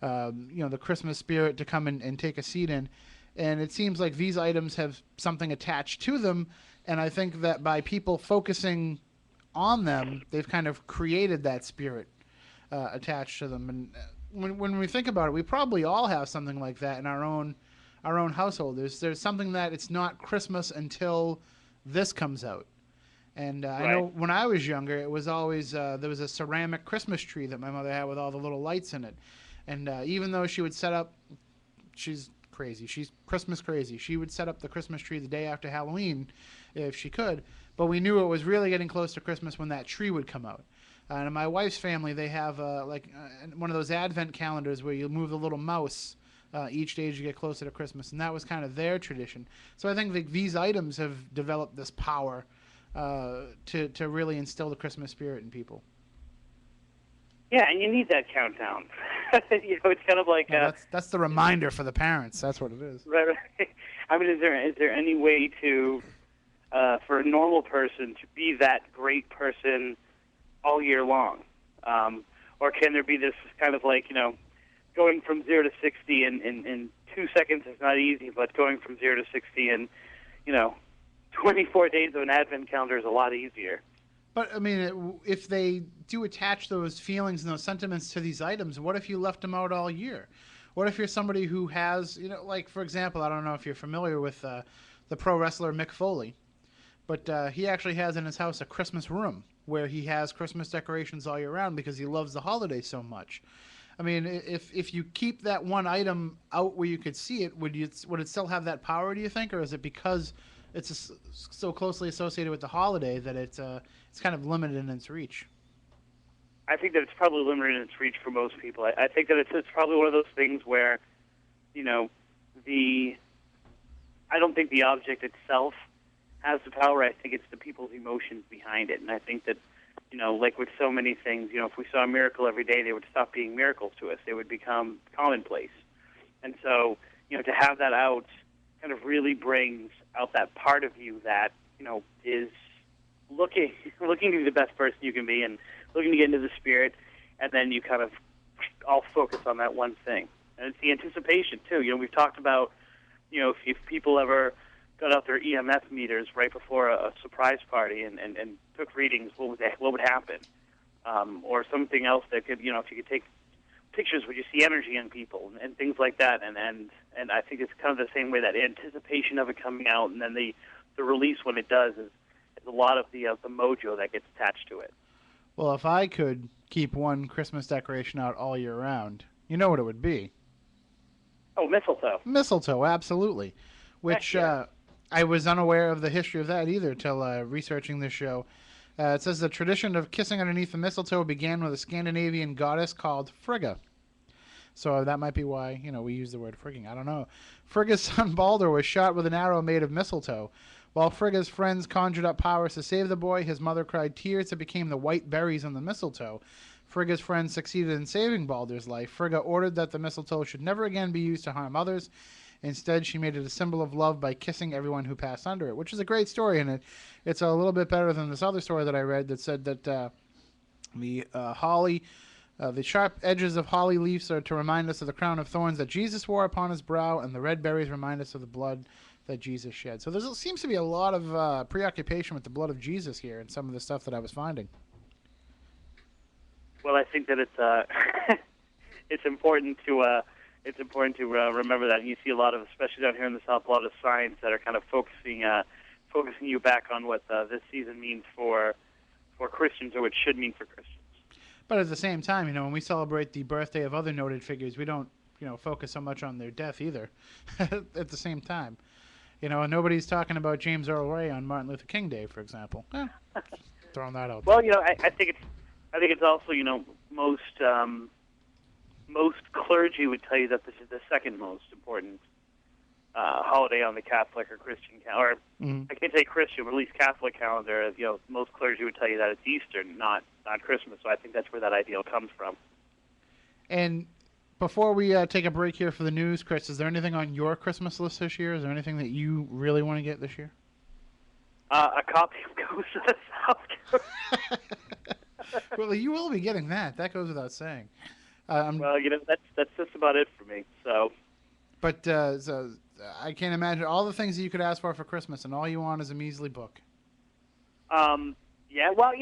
the Christmas spirit to come and take a seat in. And it seems like these items have something attached to them, and I think that by people focusing on them, they've kind of created that spirit attached to them. And when we think about it, we probably all have something like that in our own household. There's something that it's not Christmas until this comes out. And right. I know when I was younger, it was always there was a ceramic Christmas tree that my mother had with all the little lights in it. And even though she would set up, she's crazy. She's Christmas crazy. She would set up the Christmas tree the day after Halloween if she could. But we knew it was really getting close to Christmas when that tree would come out. And in my wife's family, they have one of those advent calendars where you move the little mouse each day as you get closer to Christmas, and that was kind of their tradition. So I think that these items have developed this power to really instill the Christmas spirit in people. Yeah, and you need that countdown. It's kind of like that's the reminder for the parents. That's what it is. Right. I mean, is there any way to for a normal person to be that great person all year long, or can there be this kind of like going from 0 to 60 in 2 seconds is not easy, but going from 0 to 60 in 24 days of an advent calendar is a lot easier. But, I mean, if they do attach those feelings and those sentiments to these items, what if you left them out all year? What if you're somebody who has, like, for example, I don't know if you're familiar with the pro wrestler Mick Foley, but he actually has in his house a Christmas room where he has Christmas decorations all year round because he loves the holidays so much. I mean, if you keep that one item out where you could see it, would it still have that power, do you think? Or is it because it's so closely associated with the holiday that it's kind of limited in its reach? I think that it's probably limited in its reach for most people. I think that it's probably one of those things where, I don't think the object itself has the power. I think it's the people's emotions behind it. And I think that, like with so many things, if we saw a miracle every day, they would stop being miracles to us. They would become commonplace. And so, to have that out kind of really brings out that part of you that, is looking to be the best person you can be and looking to get into the spirit, and then you kind of all focus on that one thing. And it's the anticipation, too. We've talked about, if people ever got out their EMF meters right before a surprise party and took readings, what would happen? Or something else that could, if you could take pictures, would you see energy in people and things like that? And I think it's kind of the same way, that anticipation of it coming out, and then the release when it does is a lot of the mojo that gets attached to it. Well, if I could keep one Christmas decoration out all year round, you know what it would be? Oh, mistletoe. Mistletoe, absolutely. Which I was unaware of the history of that either till researching this show. It says the tradition of kissing underneath the mistletoe began with a Scandinavian goddess called Frigga. So that might be why, we use the word frigging. I don't know. Frigga's son Balder was shot with an arrow made of mistletoe. While Frigga's friends conjured up powers to save the boy, his mother cried tears that became the white berries on the mistletoe. Frigga's friends succeeded in saving Balder's life. Frigga ordered that the mistletoe should never again be used to harm others. Instead, she made it a symbol of love by kissing everyone who passed under it, which is a great story, and it's a little bit better than this other story that I read that said that the holly, the sharp edges of holly leaves are to remind us of the crown of thorns that Jesus wore upon his brow, and the red berries remind us of the blood that Jesus shed. So there seems to be a lot of preoccupation with the blood of Jesus here in some of the stuff that I was finding. Well, I think that it's it's important to remember that. And you see a lot of, especially down here in the South, a lot of signs that are kind of focusing you back on what this season means for Christians, or what it should mean for Christians. But at the same time, when we celebrate the birthday of other noted figures, we don't, focus so much on their death either. At the same time, and nobody's talking about James Earl Ray on Martin Luther King Day, for example. Throwing that out there. Well, I think it's also, most clergy would tell you that this is the second most important holiday on the Catholic or Christian calendar. I can't say Christian, but at least Catholic calendar. Most clergy would tell you that it's Easter, not Christmas. So I think that's where that ideal comes from. And before we take a break here for the news, Chris, is there anything on your Christmas list this year? Is there anything that you really want to get this year? A copy of Ghost of the Southcoast. Well, you will be getting that. That goes without saying. Well, that's just about it for me. So. But so I can't imagine all the things that you could ask for Christmas, and all you want is a measly book. Yeah. Well,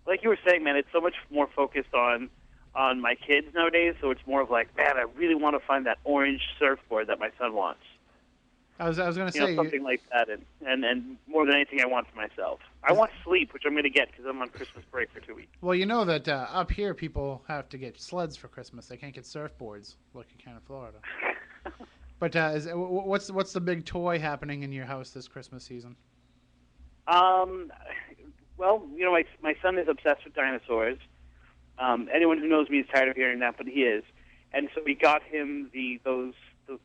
like you were saying, man, it's so much more focused on my kids nowadays. So it's more of like, man, I really want to find that orange surfboard that my son wants. I was going to say something like that, and more than anything, I want for myself. I want sleep, which I'm going to get because I'm on Christmas break for 2 weeks. Well, you know that up here people have to get sleds for Christmas. They can't get surfboards like you can in Florida. But what's the big toy happening in your house this Christmas season? Well, my son is obsessed with dinosaurs. Anyone who knows me is tired of hearing that, but he is. And so we got him those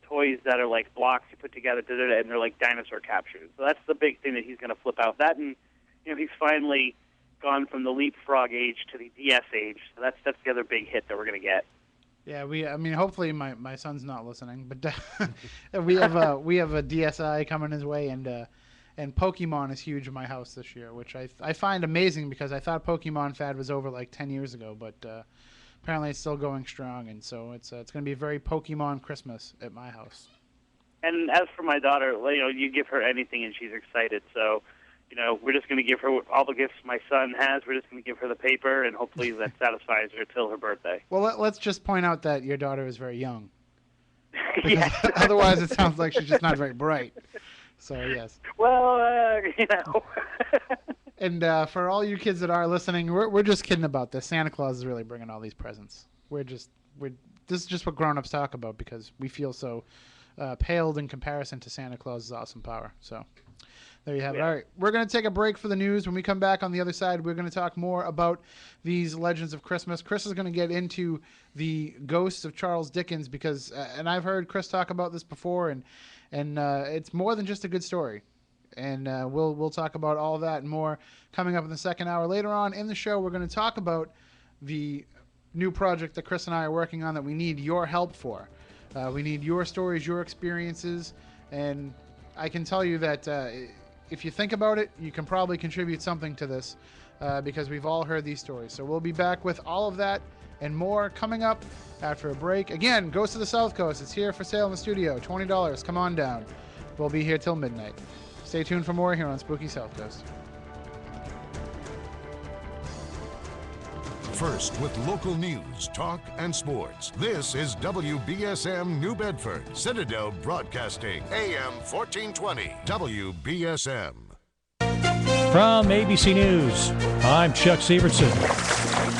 toys that are like blocks you put together, and they're like dinosaur captures. So that's the big thing that he's going to flip out. That, and he's finally gone from the leapfrog age to the DS age. So that's the other big hit that we're going to get. Yeah, I mean, hopefully my son's not listening, but we have a DSi coming his way, and Pokemon is huge in my house this year, which I find amazing because I thought Pokemon fad was over like 10 years ago, but apparently it's still going strong, and so it's going to be a very Pokemon Christmas at my house. And as for my daughter, you give her anything and she's excited. So, we're just going to give her all the gifts my son has. We're just going to give her the paper, and hopefully that satisfies her till her birthday. Well, let's just point out that your daughter is very young. Yes. Otherwise, it sounds like she's just not very bright. So, yes. Well, And for all you kids that are listening, we're just kidding about this. Santa Claus is really bringing all these presents. This is just what grown-ups talk about because we feel so paled in comparison to Santa Claus's awesome power. So there you have it. All right, we're going to take a break for the news. When we come back on the other side, we're going to talk more about these legends of Christmas. Chris is going to get into the ghosts of Charles Dickens because, and I've heard Chris talk about this before, and it's more than just a good story. And we'll talk about all that and more coming up in the second hour. Later on in the show, we're going to talk about the new project that Chris and I are working on that we need your help for. We need your stories, your experiences, and I can tell you that if you think about it, you can probably contribute something to this because we've all heard these stories. So we'll be back with all of that and more coming up after a break. Again, Ghost of the South Coast. It's here for sale in the studio. $20. Come on down. We'll be here till midnight. Stay tuned for more here on Spooky South Coast. First with local news, talk, and sports. This is WBSM New Bedford, Citadel Broadcasting, AM 1420, WBSM. From ABC News, I'm Chuck Severson.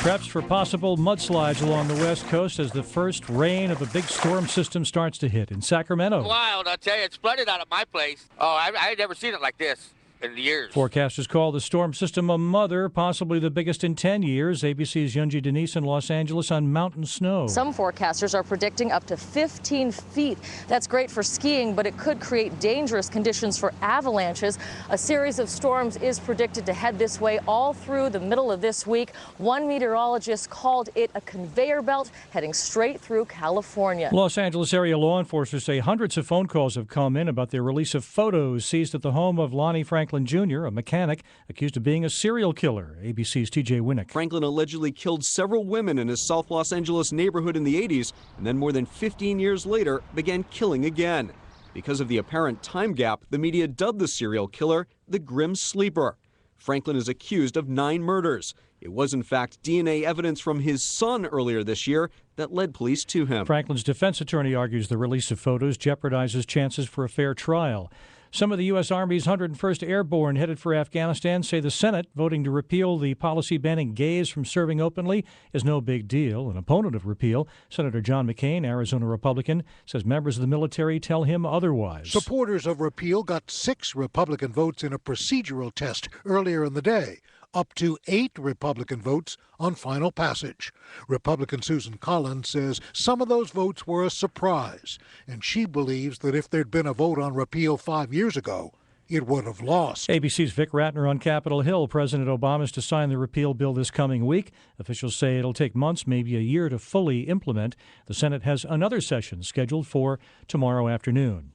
Preps for possible mudslides along the West Coast as the first rain of a big storm system starts to hit in Sacramento. Wild, I'll tell you. It's flooded out of my place. Oh, I had never seen it like this in years. Forecasters call the storm system a mother, possibly the biggest in 10 years. ABC's Yunji Denise in Los Angeles on mountain snow. Some forecasters are predicting up to 15 feet. That's great for skiing, but it could create dangerous conditions for avalanches. A series of storms is predicted to head this way all through the middle of this week. One meteorologist called it a conveyor belt heading straight through California. Los Angeles area law enforcers say hundreds of phone calls have come in about the release of photos seized at the home of Lonnie Franklin Jr., a mechanic accused of being a serial killer. ABC's TJ Winnick. Franklin allegedly killed several women in his South Los Angeles neighborhood in the 80s, and then more than 15 years later began killing again. Because of the apparent time gap, the media dubbed the serial killer the Grim Sleeper. Franklin is accused of 9 murders. It was, in fact, DNA evidence from his son earlier this year that led police to him. Franklin's defense attorney argues the release of photos jeopardizes chances for a fair trial. Some of the U.S. Army's 101st Airborne headed for Afghanistan say the Senate voting to repeal the policy banning gays from serving openly is no big deal. An opponent of repeal, Senator John McCain, Arizona Republican, says members of the military tell him otherwise. Supporters of repeal got 6 Republican votes in a procedural test earlier in the day, up to 8 Republican votes on final passage. Republican Susan Collins says some of those votes were a surprise, and she believes that if there'd been a vote on repeal 5 years ago, it would have lost. ABC's Vic Ratner on Capitol Hill. President Obama is to sign the repeal bill this coming week. Officials say it'll take months, maybe a year, to fully implement. The Senate has another session scheduled for tomorrow afternoon.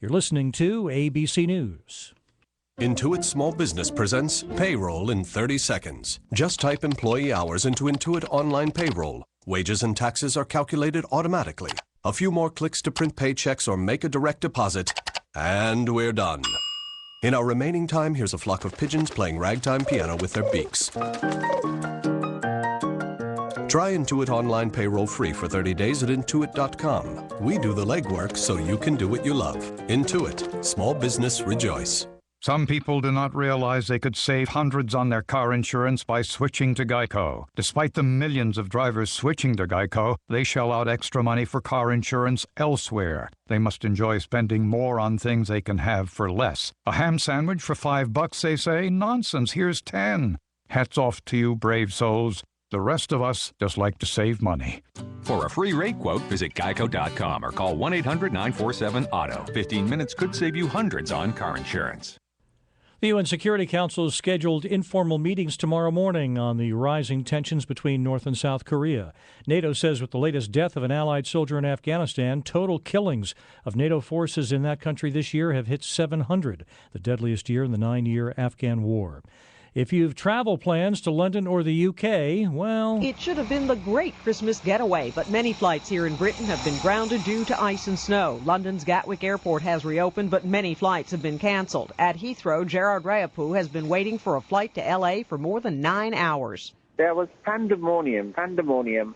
You're listening to ABC News. Intuit Small Business presents Payroll in 30 seconds. Just type employee hours into Intuit Online Payroll. Wages and taxes are calculated automatically. A few more clicks to print paychecks or make a direct deposit, and we're done. In our remaining time, here's a flock of pigeons playing ragtime piano with their beaks. Try Intuit Online Payroll free for 30 days at Intuit.com. We do the legwork so you can do what you love. Intuit. Small business rejoice. Some people do not realize they could save hundreds on their car insurance by switching to Geico. Despite the millions of drivers switching to Geico, they shell out extra money for car insurance elsewhere. They must enjoy spending more on things they can have for less. A ham sandwich for $5, they say? Nonsense, here's 10. Hats off to you, brave souls. The rest of us just like to save money. For a free rate quote, visit geico.com or call 1-800-947-AUTO. 15 minutes could save you hundreds on car insurance. The UN Security Council has scheduled informal meetings tomorrow morning on the rising tensions between North and South Korea. NATO says with the latest death of an Allied soldier in Afghanistan, total killings of NATO forces in that country this year have hit 700, the deadliest year in the 9-year Afghan war. If you've travel plans to London or the UK, well... It should have been the great Christmas getaway, but many flights here in Britain have been grounded due to ice and snow. London's Gatwick Airport has reopened, but many flights have been canceled. At Heathrow, Gerard Rayapu has been waiting for a flight to L.A. for more than 9 hours. There was pandemonium,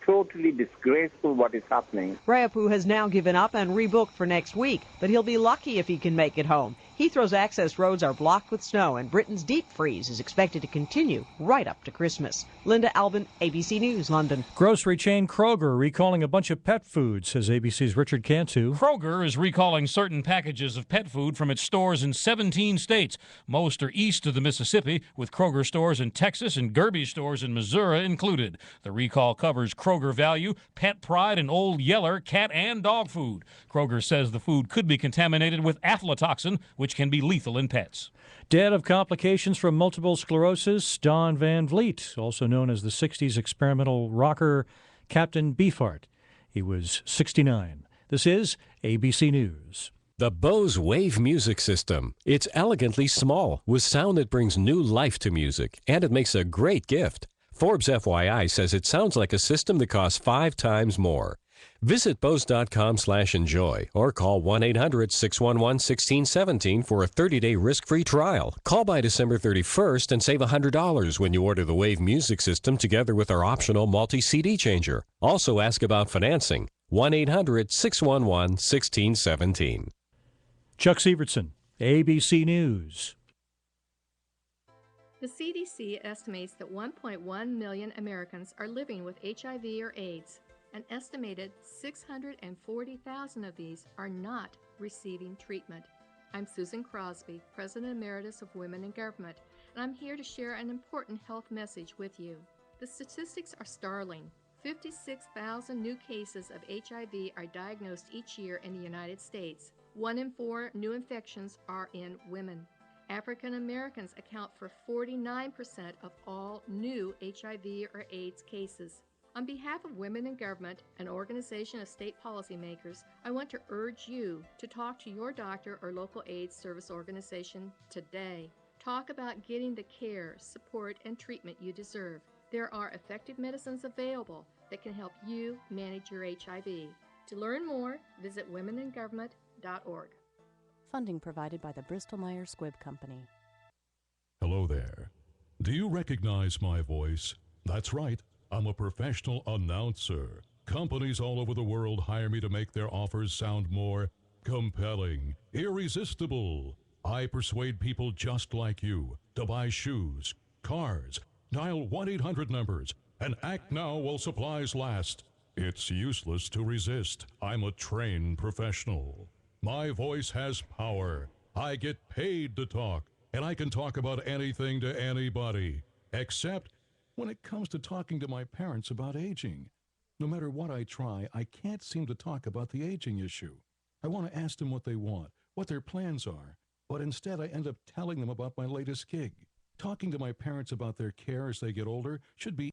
totally disgraceful what is happening. Rayapu has now given up and rebooked for next week, but he'll be lucky if he can make it home. Heathrow's access roads are blocked with snow, and Britain's deep freeze is expected to continue right up to Christmas. Linda Albin, ABC News, London. Grocery chain Kroger recalling a bunch of pet food, says ABC's Richard Cantu. Kroger is recalling certain packages of pet food from its stores in 17 states. Most are east of the Mississippi, with Kroger stores in Texas and Gerby stores in Missouri included. The recall covers Kroger Value, Pet Pride, and Old Yeller cat and dog food. Kroger says the food could be contaminated with aflatoxin, which can be lethal in pets. Dead of complications from multiple sclerosis, Don Van Vliet, also known as the 60s experimental rocker Captain Beefheart. He was 69. This is ABC News. The Bose Wave music system. It's elegantly small, with sound that brings new life to music, and it makes a great gift. Forbes FYI says it sounds like a system that costs 5 times more. Visit Bose.com/enjoy or call 1-800-611-1617 for a 30-day risk-free trial. Call by December 31st and save $100 when you order the Wave music system together with our optional multi-CD changer. Also ask about financing. 1-800-611-1617. Chuck Sievertson, ABC News. The CDC estimates that 1.1 million Americans are living with HIV or AIDS. An estimated 640,000 of these are not receiving treatment. I'm Susan Crosby, President Emeritus of Women in Government, and I'm here to share an important health message with you. The statistics are startling. 56,000 new cases of HIV are diagnosed each year in the United States. 1 in 4 new infections are in women. African Americans account for 49% of all new HIV or AIDS cases. On behalf of Women in Government, an organization of state policymakers, I want to urge you to talk to your doctor or local AIDS service organization today. Talk about getting the care, support, and treatment you deserve. There are effective medicines available that can help you manage your HIV. To learn more, visit womeningovernment.org. Funding provided by the Bristol-Myers Squibb Company. Hello there. Do you recognize my voice? That's right. I'm a professional announcer. Companies all over the world hire me to make their offers sound more compelling, irresistible. I persuade people just like you to buy shoes, cars, dial 1-800 numbers, and act now while supplies last. It's useless to resist. I'm a trained professional. My voice has power. I get paid to talk, and I can talk about anything to anybody, except when it comes to talking to my parents about aging. No matter what I try, I can't seem to talk about the aging issue. I want to ask them what they want, what their plans are, but instead I end up telling them about my latest gig. Talking to my parents about their care as they get older should be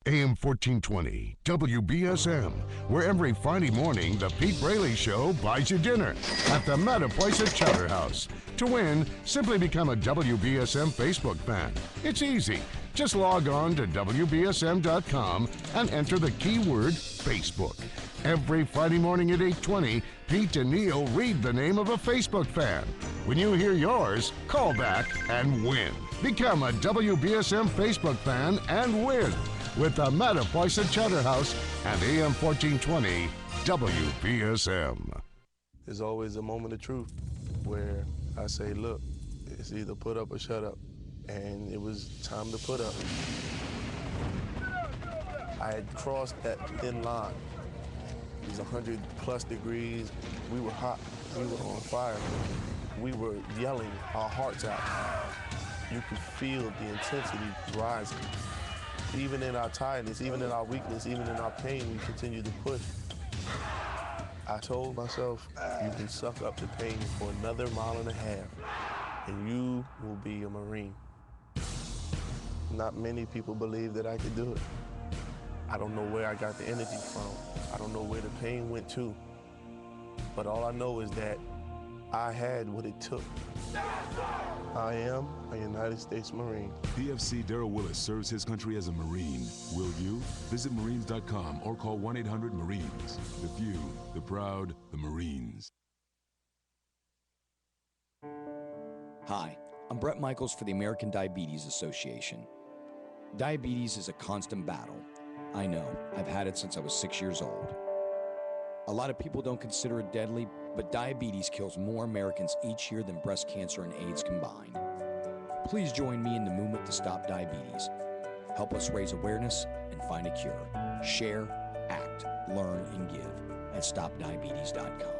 AM 1420, WBSM, where every Friday morning, the Pete Braley Show buys you dinner at the Meta Place at Chowder House. To win, simply become a WBSM Facebook fan. It's easy. Just log on to WBSM.com and enter the keyword Facebook. Every Friday morning at 8:20, Pete and Neil read the name of a Facebook fan. When you hear yours, call back and win. Become a WBSM Facebook fan and win with the Meta Place at Chowder House and AM 1420 WBSM. There's always a moment of truth where I say, look, it's either put up or shut up. And it was time to put up. I had crossed that thin line. It was 100+ degrees. We were hot. We were on fire. We were yelling our hearts out. You could feel the intensity rising. Even in our tiredness, even in our weakness, even in our pain, we continue to push. I told myself, you can suck up the pain for another 1.5 miles. and you will be a Marine. Not many people believe that I could do it. I don't know where I got the energy from. I don't know where the pain went to. But all I know is that I had what it took. I am a United States Marine. PFC Darrell Willis serves his country as a Marine. Will you? Visit Marines.com or call 1-800-MARINES. The few, the proud, the Marines. Hi, I'm Brett Michaels for the American Diabetes Association. Diabetes is a constant battle. I know, I've had it since I was 6 years old. A lot of people don't consider it deadly, but diabetes kills more Americans each year than breast cancer and AIDS combined. Please join me in the movement to stop diabetes. Help us raise awareness and find a cure. Share, act, learn, and give at StopDiabetes.com.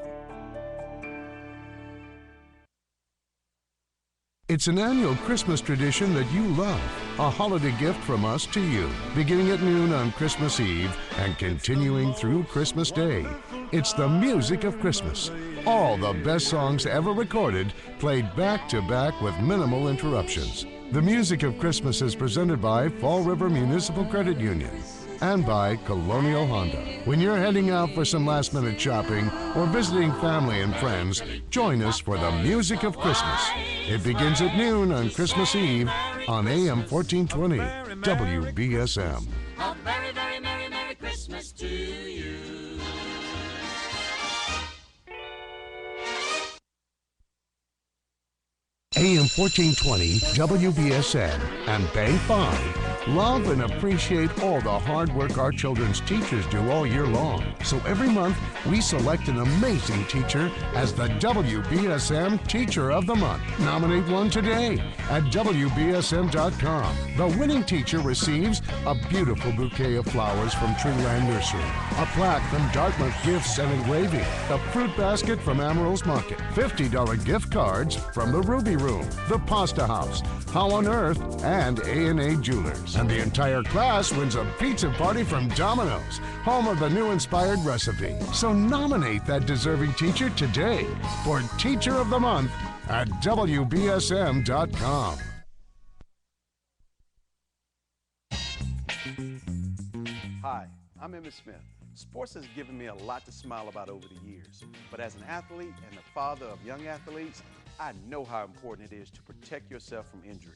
It's an annual Christmas tradition that you love. A holiday gift from us to you, beginning at noon on Christmas Eve and continuing through Christmas Day. It's the music of Christmas. All the best songs ever recorded, played back to back with minimal interruptions. The music of Christmas is presented by Fall River Municipal Credit Union and by Colonial Honda. When you're heading out for some last-minute shopping or visiting family and friends, join us for the music of Christmas. It begins at noon on Christmas Eve on AM 1420 WBSM. A very, very merry, merry Christmas to you. AM 1420 WBSM and Bank 5 love and appreciate all the hard work our children's teachers do all year long. So every month, we select an amazing teacher as the WBSM Teacher of the Month. Nominate one today at WBSM.com. The winning teacher receives a beautiful bouquet of flowers from Treeland Nursery, a plaque from Dartmouth Gifts and Engraving, a fruit basket from Amarillo's Market, $50 gift cards from the Ruby Room, the Pasta House, How on Earth, and A&A Jewelers. And the entire class wins a pizza party from Domino's, home of the new inspired recipe. So nominate that deserving teacher today for Teacher of the Month at WBSM.com. Hi, I'm Emmett Smith. Sports has given me a lot to smile about over the years. But as an athlete and the father of young athletes, I know how important it is to protect yourself from injury.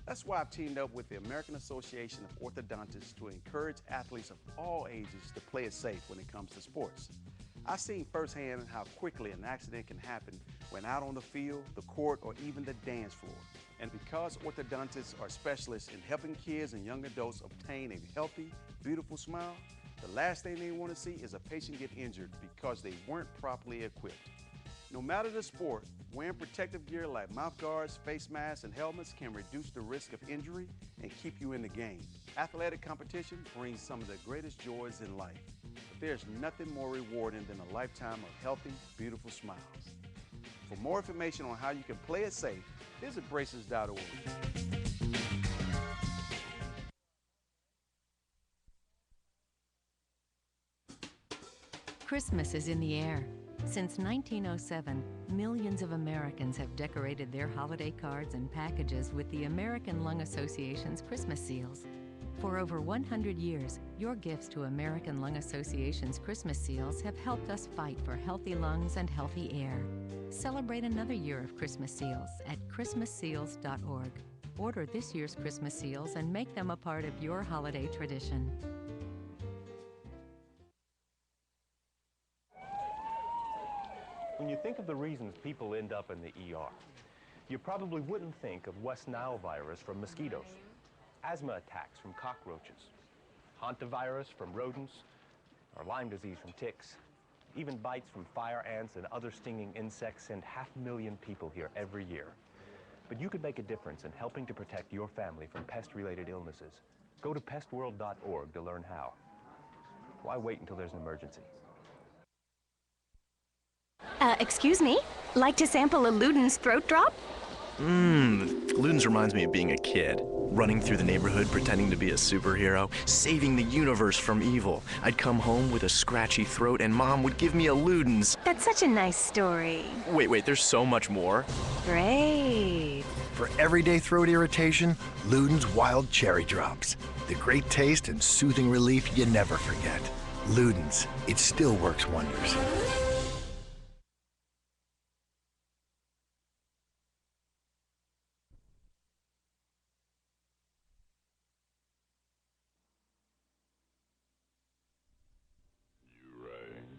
That's why I've teamed up with the American Association of Orthodontists to encourage athletes of all ages to play it safe when it comes to sports. I've seen firsthand how quickly an accident can happen when out on the field, the court, or even the dance floor. And because orthodontists are specialists in helping kids and young adults obtain a healthy, beautiful smile, the last thing they want to see is a patient get injured because they weren't properly equipped. No matter the sport, wearing protective gear like mouth guards, face masks, and helmets can reduce the risk of injury and keep you in the game. Athletic competition brings some of the greatest joys in life, but there's nothing more rewarding than a lifetime of healthy, beautiful smiles. For more information on how you can play it safe, visit braces.org. Christmas is in the air. Since 1907, millions of Americans have decorated their holiday cards and packages with the American Lung Association's Christmas seals. For over 100 years, your gifts to American Lung Association's Christmas seals have helped us fight for healthy lungs and healthy air. Celebrate another year of Christmas seals at christmasseals.org. Order this year's Christmas seals and make them a part of your holiday tradition. When you think of the reasons people end up in the ER, you probably wouldn't think of West Nile virus from mosquitoes, asthma attacks from cockroaches, hantavirus from rodents, or Lyme disease from ticks. Even bites from fire ants and other stinging insects send 500,000 people here every year. But you could make a difference in helping to protect your family from pest-related illnesses. Go to pestworld.org to learn how. Why wait until there's an emergency? Excuse me? Like to sample a Luden's throat drop? Luden's reminds me of being a kid. running through the neighborhood pretending to be a superhero, saving the universe from evil. I'd come home with a scratchy throat and Mom would give me a Luden's. That's such a nice story. Wait, there's so much more. Great. For everyday throat irritation, Luden's Wild Cherry Drops. The great taste and soothing relief you never forget. Luden's, it still works wonders.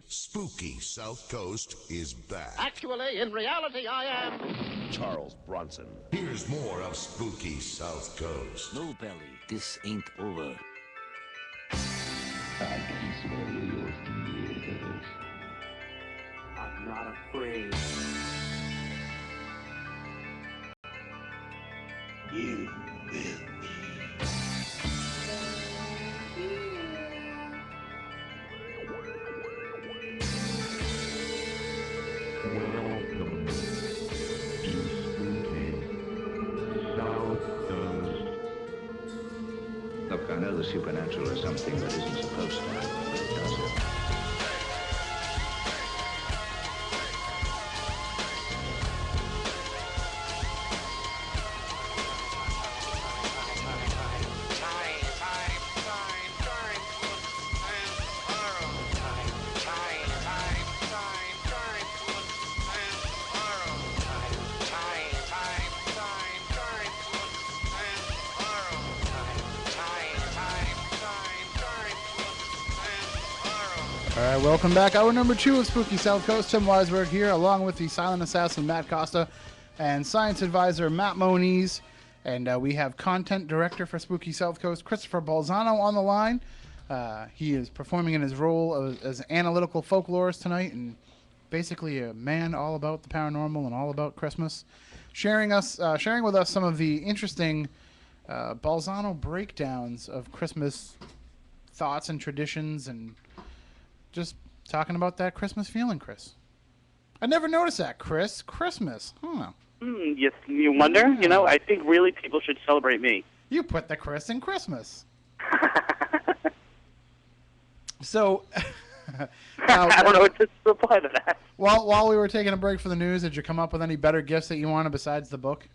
Spooky South Coast is back. Actually, in reality, I am Charles Bronson. Here's more of Spooky South Coast. No, Belly, this ain't over. I can smell your fears. I'm not afraid. You will be. Welcome to Spooky South Coast. Look, I know the supernatural is something that isn't supposed to happen, but it does happen. All right, welcome back. Hour number 2 of Spooky South Coast. Tim Weisberg here, along with the silent assassin Matt Costa and science advisor Matt Moniz. And we have content director for Spooky South Coast, Christopher Balzano, on the line. He is performing in his role as analytical folklorist tonight, and basically a man all about the paranormal and all about Christmas, sharing with us some of the interesting Balzano breakdowns of Christmas thoughts and traditions, and just talking about that Christmas feeling, Chris. I never noticed that, Chris. Christmas. Huh. Yes, you wonder? You know, I think really people should celebrate me. You put the Chris in Christmas. So, I don't know what to reply to that. While we were taking a break for the news, did you come up with any better gifts that you wanted besides the book?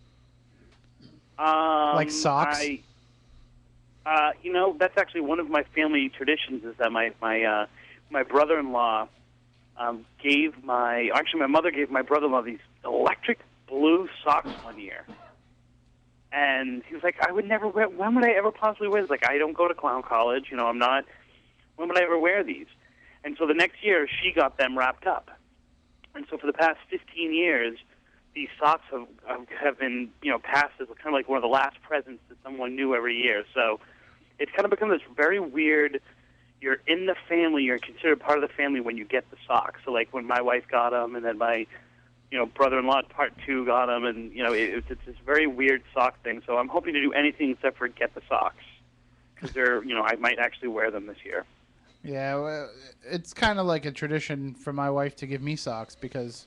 Like socks? You know, that's actually one of my family traditions, is that my brother-in-law gave my mother gave my brother-in-law these electric blue socks one year. And he was like, I would never wear, when would I ever possibly wear this? Like, I don't go to clown college, you know, I'm not, when would I ever wear these? And so the next year, she got them wrapped up. And so for the past 15 years, these socks have been, you know, passed as kind of like one of the last presents that someone new every year. So it's kind of become this very weird, you're in the family, you're considered part of the family when you get the socks. So like when my wife got them, and then my, you know, brother-in-law part 2 got them, and, you know, it's this very weird sock thing. So I'm hoping to do anything except for get the socks, because they're, you know, I might actually wear them this year. Yeah, well, it's kind of like a tradition for my wife to give me socks, because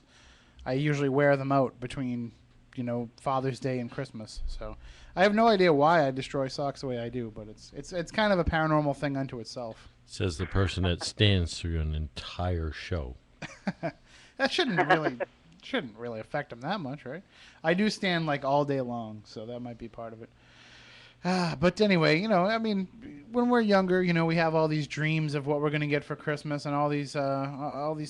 I usually wear them out between, you know, Father's Day and Christmas. So I have no idea why I destroy socks the way I do, but it's kind of a paranormal thing unto itself. Says the person that stands through an entire show. That shouldn't really affect them that much, right? I do stand like all day long, so that might be part of it. But anyway, you know, I mean, when we're younger, you know, we have all these dreams of what we're going to get for Christmas and all these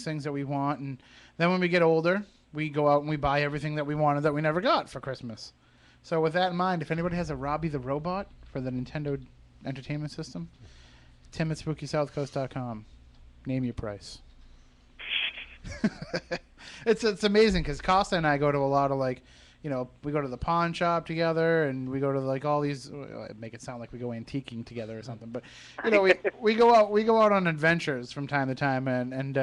things that we want. And then when we get older, we go out and we buy everything that we wanted that we never got for Christmas. So with that in mind, if anybody has a Robbie the Robot for the Nintendo Entertainment System, Tim at SpookySouthCoast.com. Name your price. It's amazing, because Costa and I go to a lot of, like, you know, we go to the pawn shop together, and we go to like all these. Make it sound like we go antiquing together or something, but you know, we go out on adventures from time to time, and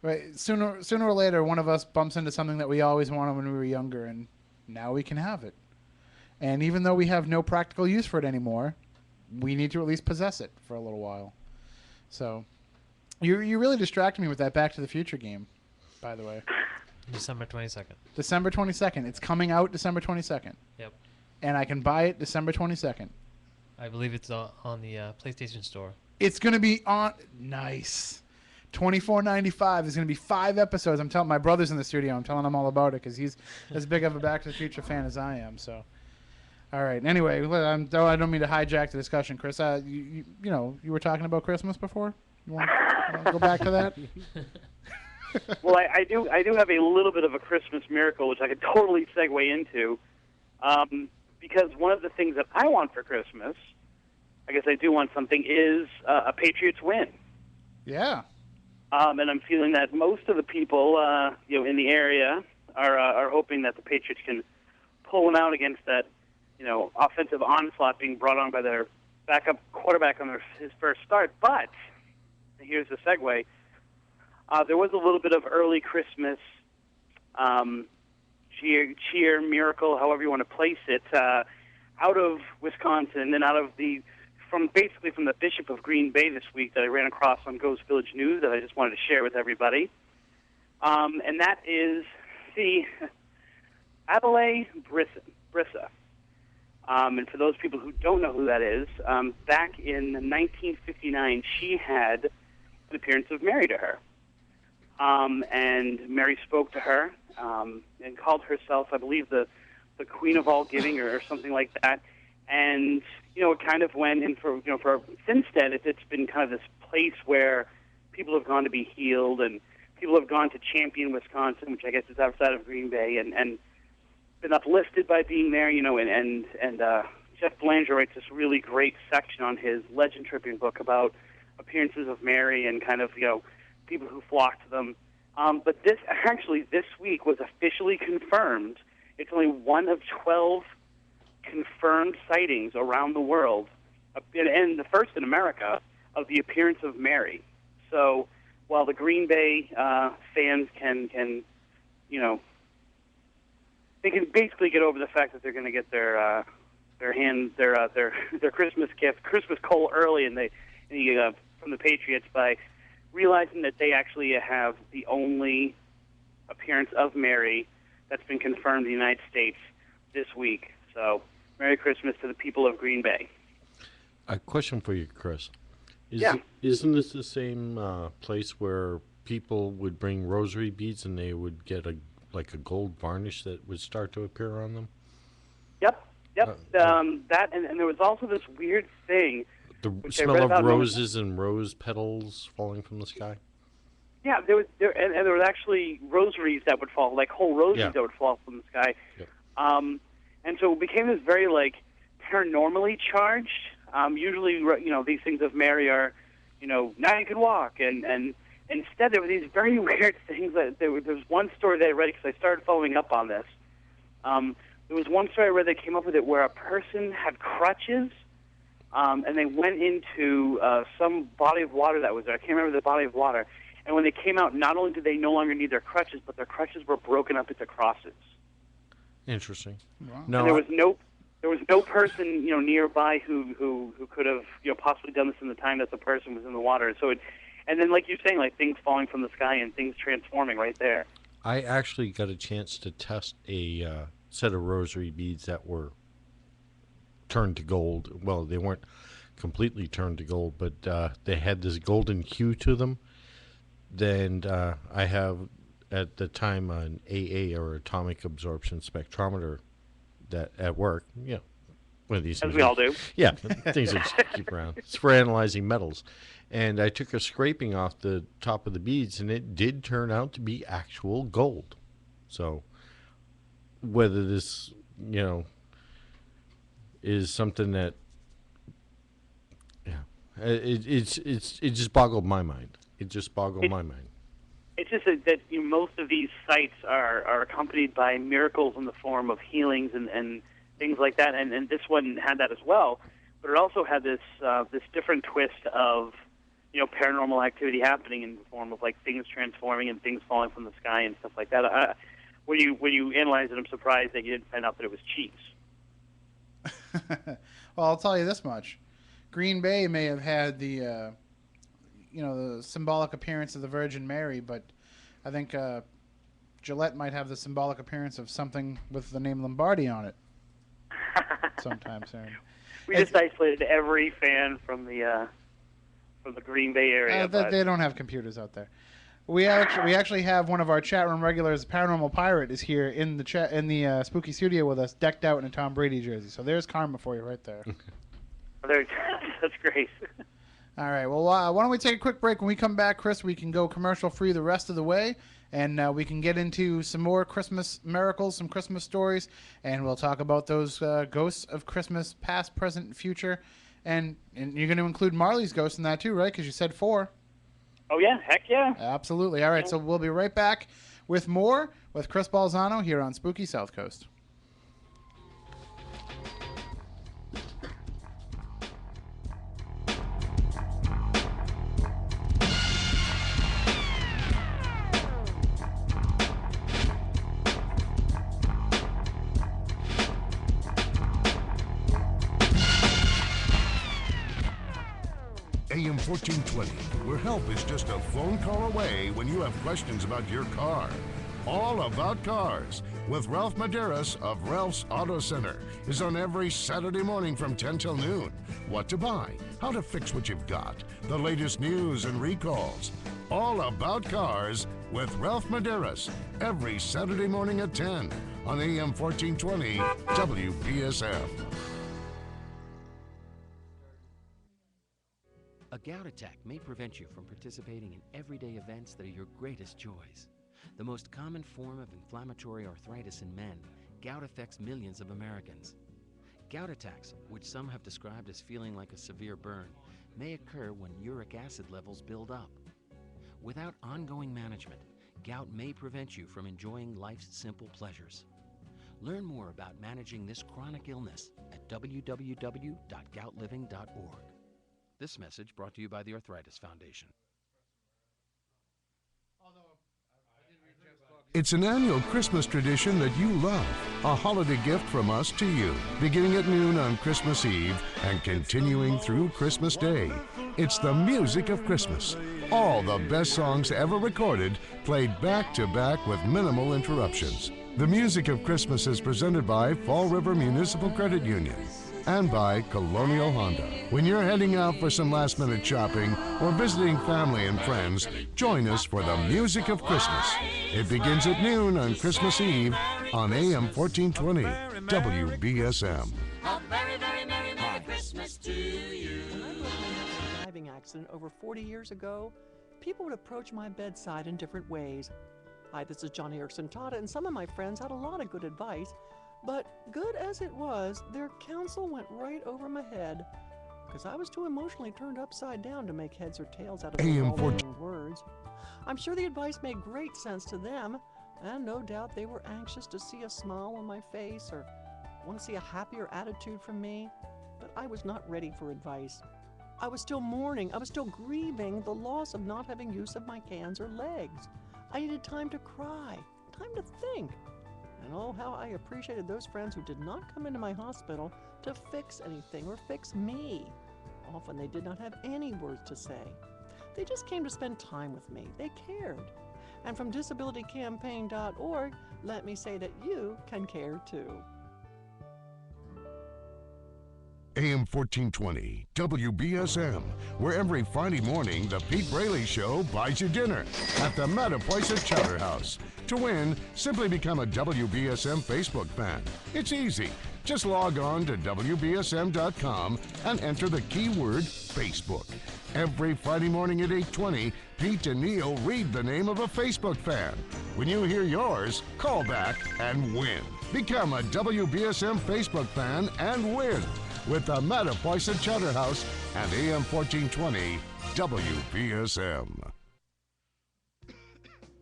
right, sooner or later, one of us bumps into something that we always wanted when we were younger, and now we can have it. And even though we have no practical use for it anymore, we need to at least possess it for a little while. So, you really distracted me with that Back to the Future game, by the way. December 22nd. December 22nd. It's coming out December 22nd. Yep. and I can buy it December 22nd. I believe it's on the PlayStation Store. It's going to be on... Nice. $24.95. There's going to be 5 episodes. I'm telling my brother's in the studio. I'm telling him all about it because he's as big of a Back to the Future fan as I am. So, all right. Anyway, I don't mean to hijack the discussion, Chris. You were talking about Christmas before. You want to go back to that? Well, I do have a little bit of a Christmas miracle, which I could totally segue into, because one of the things that I want for Christmas, I guess I do want something, is a Patriots win. Yeah. And I'm feeling that most of the people, in the area are hoping that the Patriots can pull one out against that, offensive onslaught being brought on by their backup quarterback on his first start. But here's the segue. There was a little bit of early Christmas cheer, miracle, however you want to place it, out of Wisconsin and from the Bishop of Green Bay this week that I ran across on Ghost Village News that I just wanted to share with everybody. And that is Adelaide Brissa. And for those people who don't know who that is, back in 1959, she had an appearance of Mary to her. And Mary spoke to her and called herself, I believe, the Queen of All Giving or something like that. And, it kind of went in for since then, it's been kind of this place where people have gone to be healed and people have gone to champion Wisconsin, which I guess is outside of Green Bay, and been uplifted by being there, and Jeff Belanger writes this really great section on his Legend Tripping book about appearances of Mary and kind of, people who flock to them. But this week was officially confirmed. It's only one of 12 confirmed sightings around the world, and the first in America, of the appearance of Mary. So while the Green Bay fans can they can basically get over the fact that they're going to get their Christmas gift, Christmas coal early, from the Patriots by realizing that they actually have the only appearance of Mary that's been confirmed in the United States this week. So, Merry Christmas to the people of Green Bay. A question for you, Chris. Yeah. Isn't this the same place where people would bring rosary beads and they would get a gold varnish that would start to appear on them? Yep. That and there was also this weird thing. The smell of roses and rose petals falling from the sky? Yeah, there was actually rosaries that would fall, like whole rosaries that would fall from the sky. Yep. And so it became this very, paranormally charged. Usually, these things of Mary are, now you can walk. And instead, there were these very weird things. There was one story that I read, because I started following up on this. There was one story I read that came up with it where a person had crutches, and they went into some body of water that was there. I can't remember the body of water. And when they came out, not only did they no longer need their crutches, but their crutches were broken up into crosses. Interesting. Wow. No, and there was no person nearby who could have possibly done this in the time that the person was in the water. So and then like you're saying, things falling from the sky and things transforming right there. I actually got a chance to test a set of rosary beads that were turned to gold. Well, they weren't completely turned to gold, but they had this golden hue to them. Then I have at the time an AA, or atomic absorption spectrometer, that at work, one of these as things we all do. Yeah, things that you keep around. It's for analyzing metals. And I took a scraping off the top of the beads, and it did turn out to be actual gold. So whether this, is something that, it just boggled my mind. It just boggled my mind. It's just that most of these sites are accompanied by miracles in the form of healings and things like that, and this one had that as well. But it also had this different twist of paranormal activity happening in the form of things transforming and things falling from the sky and stuff like that. When you analyze it, I'm surprised that you didn't find out that it was cheats. Well, I'll tell you this much: Green Bay may have had the the symbolic appearance of the Virgin Mary, but I think Gillette might have the symbolic appearance of something with the name Lombardi on it. sometime soon. We just isolated every fan from the Green Bay area. They don't have computers out there. We actually have one of our chat room regulars, Paranormal Pirate, is here in the Spooky Studio with us, decked out in a Tom Brady jersey. So there's karma for you right there. That's great. All right. Well, why don't we take a quick break? When we come back, Chris, we can go commercial free the rest of the way, and we can get into some more Christmas miracles, some Christmas stories, and we'll talk about those ghosts of Christmas, past, present, and future. And you're going to include Marley's ghost in that too, right? Because you said 4. Oh, yeah. Heck yeah. Absolutely. All right. So we'll be right back with more with Chris Balzano here on Spooky South Coast. AM 1420, where help is just a phone call away when you have questions about your car. All About Cars with Ralph Medeiros of Ralph's Auto Center is on every Saturday morning from 10 till noon. What to buy, how to fix what you've got, the latest news and recalls. All About Cars with Ralph Medeiros every Saturday morning at 10 on AM 1420 WBSM. A gout attack may prevent you from participating in everyday events that are your greatest joys. The most common form of inflammatory arthritis in men, gout affects millions of Americans. Gout attacks, which some have described as feeling like a severe burn, may occur when uric acid levels build up. Without ongoing management, gout may prevent you from enjoying life's simple pleasures. Learn more about managing this chronic illness at www.goutliving.org. This message brought to you by the Arthritis Foundation. It's an annual Christmas tradition that you love. A holiday gift from us to you, beginning at noon on Christmas Eve and continuing through Christmas Day. It's the music of Christmas. All the best songs ever recorded, played back to back with minimal interruptions. The music of Christmas is presented by Fall River Municipal Credit Union and by Colonial Honda. When you're heading out for some last-minute shopping or visiting family and friends, join us for the music of Christmas. It begins at noon on Christmas Eve on AM 1420 WBSM. A very, very merry, merry Christmas to you. Driving accident over 40 years ago, people would approach my bedside in different ways. Hi, this is Johnny Erickson Tata, and some of my friends had a lot of good advice. But good as it was, their counsel went right over my head, because I was too emotionally turned upside down to make heads or tails out of AM all their words. I'm sure the advice made great sense to them, and no doubt they were anxious to see a smile on my face or want to see a happier attitude from me, but I was not ready for advice. I was still mourning, I was still grieving the loss of not having use of my hands or legs. I needed time to cry, time to think. And oh, how I appreciated those friends who did not come into my hospital to fix anything or fix me. Often they did not have any words to say. They just came to spend time with me. They cared. And from disabilitycampaign.org, let me say that you can care too. AM 1420 WBSM, where every Friday morning the Pete Braley Show buys you dinner at the Mattapoisett Chowder House. To win, simply become a WBSM Facebook fan. It's easy. Just log on to WBSM.com and enter the keyword Facebook. Every Friday morning at 8:20, Pete and Neil read the name of a Facebook fan. When you hear yours, call back and win. Become a WBSM Facebook fan and win with the Mattapoisett Chowder House and AM 1420 WBSM.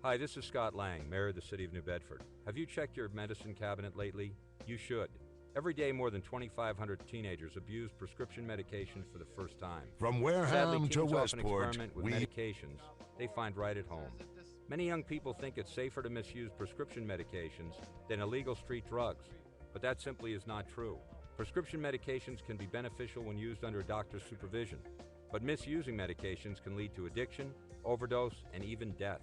Hi, this is Scott Lang, Mayor of the City of New Bedford. Have you checked your medicine cabinet lately? You should. Every day, more than 2,500 teenagers abuse prescription medications for the first time. From Wareham Sadly, to teens often Westport, experiment with medications they find right at home. Many young people think it's safer to misuse prescription medications than illegal street drugs, but that simply is not true. Prescription medications can be beneficial when used under a doctor's supervision, but misusing medications can lead to addiction, overdose, and even death.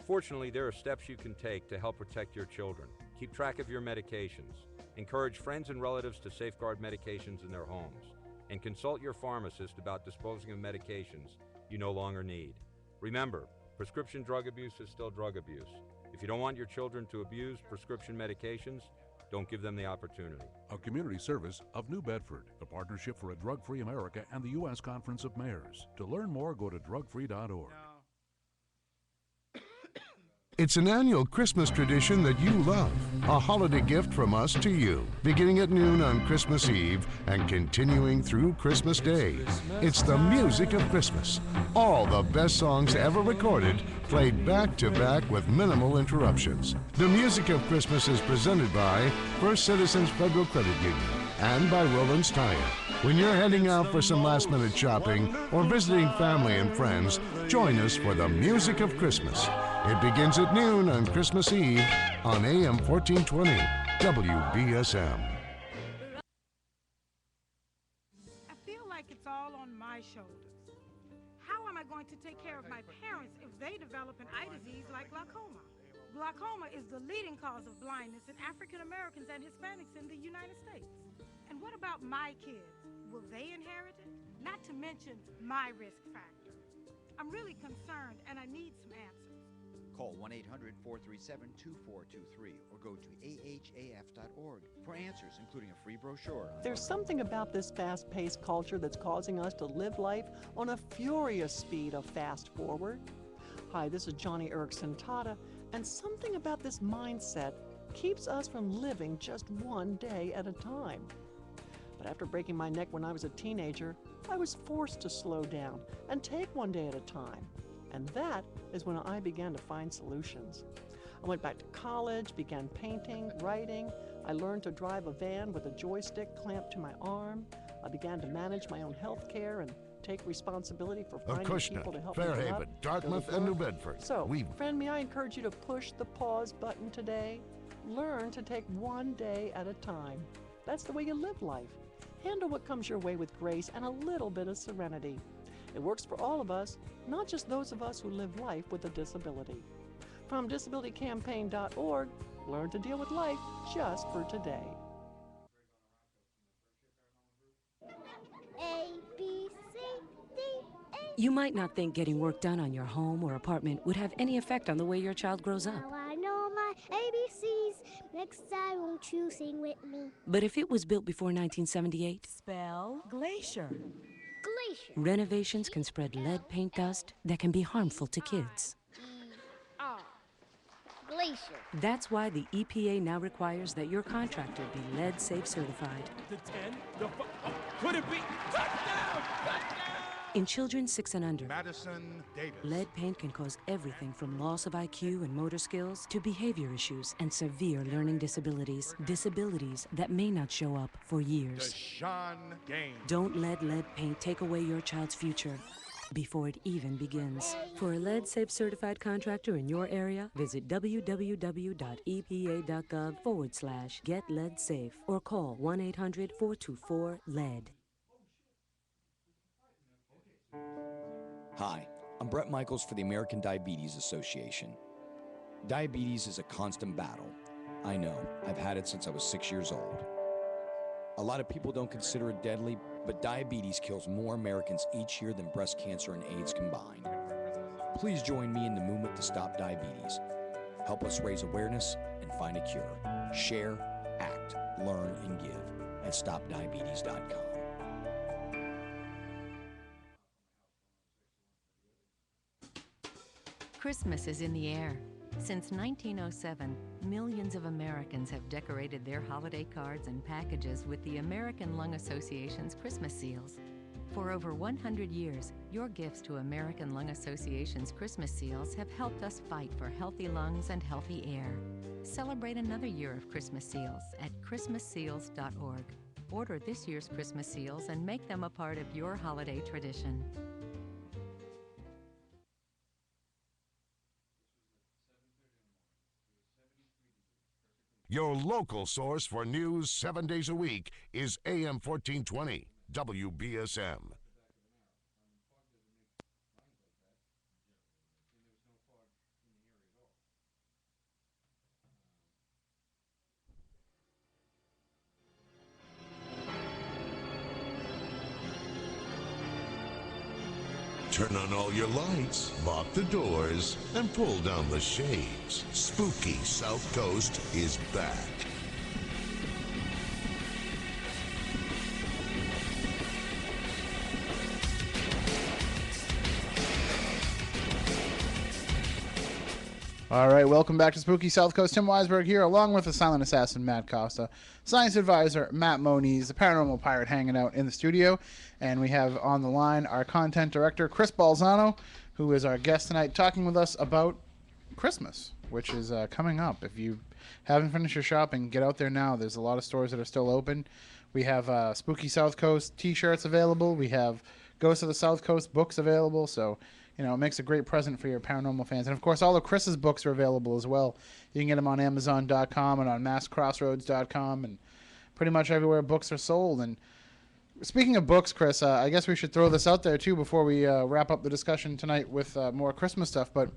Fortunately, there are steps you can take to help protect your children. Keep track of your medications. Encourage friends and relatives to safeguard medications in their homes. And consult your pharmacist about disposing of medications you no longer need. Remember, prescription drug abuse is still drug abuse. If you don't want your children to abuse prescription medications, don't give them the opportunity. A community service of New Bedford, the Partnership for a Drug-Free America, and the U.S. Conference of Mayors. To learn more, go to drugfree.org. It's an annual Christmas tradition that you love. A holiday gift from us to you. Beginning at noon on Christmas Eve and continuing through Christmas Day. It's the music of Christmas. All the best songs ever recorded, played back to back with minimal interruptions. The music of Christmas is presented by First Citizens Federal Credit Union and by Roland's Tire. When you're heading out for some last-minute shopping or visiting family and friends, join us for the music of Christmas. It begins at noon on Christmas Eve on AM 1420 WBSM. I feel like it's all on my shoulders. How am I going to take care of my parents if they develop an eye disease like glaucoma? Glaucoma is the leading cause of blindness in African Americans and Hispanics in the United States. And what about my kids? Will they inherit it? Not to mention my risk factor. I'm really concerned and I need some answers. Call 1-800-437-2423 or go to ahaf.org for answers, including a free brochure. There's something about this fast-paced culture that's causing us to live life on a furious speed of fast forward. Hi, this is Johnny Erickson Tata, and something about this mindset keeps us from living just one day at a time. But after breaking my neck when I was a teenager, I was forced to slow down and take one day at a time. And that is when I began to find solutions. I went back to college, began painting, writing. I learned to drive a van with a joystick clamped to my arm. I began to manage my own health care and take responsibility for finding people to help me Fairhaven, up, Dartmouth, go to and New work. Bedford. So, friend, may I encourage you to push the pause button today? Learn to take one day at a time. That's the way you live life. Handle what comes your way with grace and a little bit of serenity. It works for all of us, not just those of us who live life with a disability. From disabilitycampaign.org, learn to deal with life just for today. A, B, C, D, E. You might not think getting work done on your home or apartment would have any effect on the way your child grows up. Now I know my ABCs. Next time, won't you sing with me? But if it was built before 1978, Spell glacier. Glacier. renovations can spread lead paint dust that can be harmful to kids. R. Glacier. That's why the EPA now requires that your contractor be lead safe certified. The 10, the could it be? Touchdown! In children 6 and under, Madison Davis. lead paint can cause everything from loss of IQ and motor skills to behavior issues and severe learning disabilities. Disabilities that may not show up for years. Deshaun Gaines. Don't let lead paint take away your child's future before it even begins. For a lead safe certified contractor in your area, visit www.epa.gov/get lead safe or call 1-800-424-LEAD. Hi, I'm Brett Michaels for the American Diabetes Association. Diabetes is a constant battle. I know, I've had it since I was 6 years old. A lot of people don't consider it deadly, but diabetes kills more Americans each year than breast cancer and AIDS combined. Please join me in the movement to stop diabetes. Help us raise awareness and find a cure. Share, act, learn, and give at stopdiabetes.com. Christmas is in the air. Since 1907, millions of Americans have decorated their holiday cards and packages with the American Lung Association's Christmas seals. For over 100 years, your gifts to American Lung Association's Christmas seals have helped us fight for healthy lungs and healthy air. Celebrate another year of Christmas seals at christmasseals.org. Order this year's Christmas seals and make them a part of your holiday tradition. Your local source for news 7 days a week is AM 1420 WBSM. Turn on all your lights, lock the doors, and pull down the shades. Spooky South Coast is back. All right, welcome back to Spooky South Coast. Tim Weisberg here, along with the silent assassin, Matt Costa, science advisor, Matt Moniz, the paranormal pirate hanging out in the studio. And we have on the line our content director, Chris Balzano, who is our guest tonight, talking with us about Christmas, which is coming up. If you haven't finished your shopping, get out there now. There's a lot of stores that are still open. We have Spooky South Coast t-shirts available. We have Ghost of the South Coast books available. So, you know, it makes a great present for your paranormal fans. And, of course, all of Chris's books are available as well. You can get them on Amazon.com and on MassCrossroads.com and pretty much everywhere books are sold. And speaking of books, Chris, I guess we should throw this out there, too, before we wrap up the discussion tonight with more Christmas stuff. But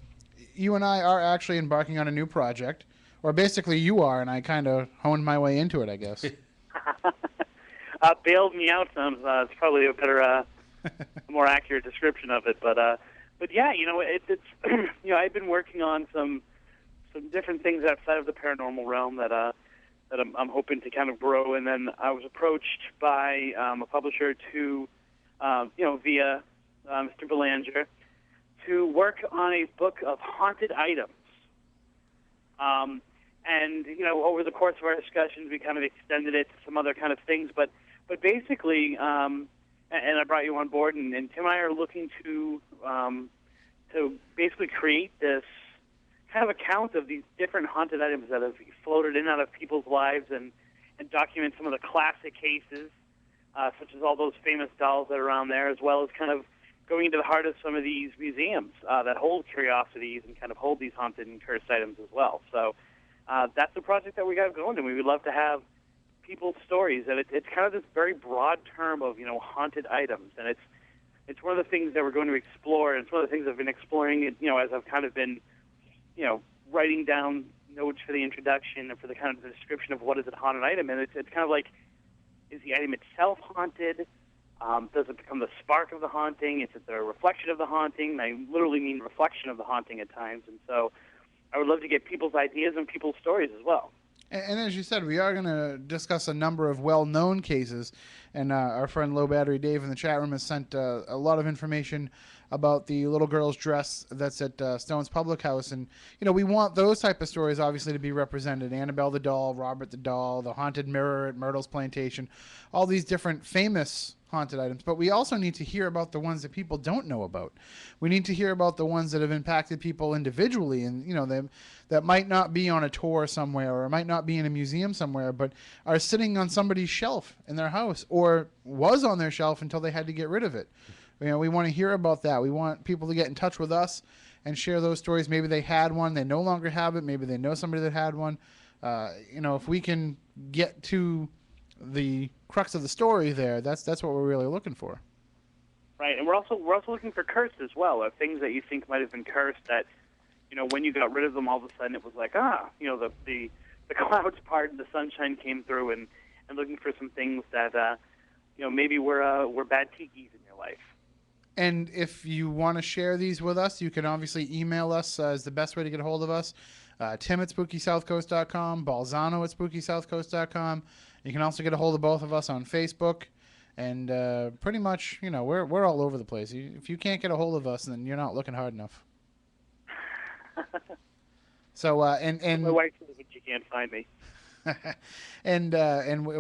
you and I are actually embarking on a new project. Or basically you are, and I kind of honed my way into it, I guess. Bailed me out sounds it's probably a better, more accurate description of it. But yeah, you know, it's you know, I've been working on some different things outside of the paranormal realm that I'm hoping to kind of grow. And then I was approached by a publisher to, you know, via Mr. Belanger, to work on a book of haunted items. And you know, over the course of our discussions, we kind of extended it to some other kind of things. But basically, and I brought you on board, and Tim and I are looking to basically create this kind of account of these different haunted items that have floated in and out of people's lives, and document some of the classic cases, such as all those famous dolls that are around there, as well as kind of going into the heart of some of these museums that hold curiosities and kind of hold these haunted and cursed items as well. So that's the project that we got going, and we would love to have people's stories. And it's kind of this very broad term of, you know, haunted items, and it's one of the things that we're going to explore, and it's one of the things I've been exploring, you know, as I've kind of been, you know, writing down notes for the introduction and for the kind of the description of what is a haunted item. And it's kind of like, is the item itself haunted? Does it become the spark of the haunting? Is it the reflection of the haunting? I literally mean reflection of the haunting at times. And so I would love to get people's ideas and people's stories as well. And as you said, we are going to discuss a number of well-known cases. And our friend Low Battery Dave in the chat room has sent a lot of information about the little girl's dress that's at Stone's Public House. And, you know, we want those type of stories, obviously, to be represented. Annabelle the doll, Robert the doll, the haunted mirror at Myrtle's Plantation, all these different famous haunted items. But we also need to hear about the ones that people don't know about. We need to hear about the ones that have impacted people individually, and, you know, that might not be on a tour somewhere, or might not be in a museum somewhere, but are sitting on somebody's shelf in their house, or was on their shelf until they had to get rid of it. You know, we want to hear about that. We want people to get in touch with us and share those stories. Maybe they had one, they no longer have it. Maybe they know somebody that had one. You know, if we can get to the crux of the story there, that's what we're really looking for. Right, and we're also looking for cursed as well, or things that you think might have been cursed that, you know, when you got rid of them, all of a sudden it was like, you know, the clouds parted, the sunshine came through, and looking for some things that, you know, maybe were bad tikis in your life. And if you want to share these with us, you can obviously email us is the best way to get a hold of us. Tim at SpookySouthCoast.com, Balzano at SpookySouthCoast.com. You can also get a hold of both of us on Facebook. And pretty much, you know, we're all over the place. If you can't get a hold of us, then you're not looking hard enough. So and my wife says that you can't find me. and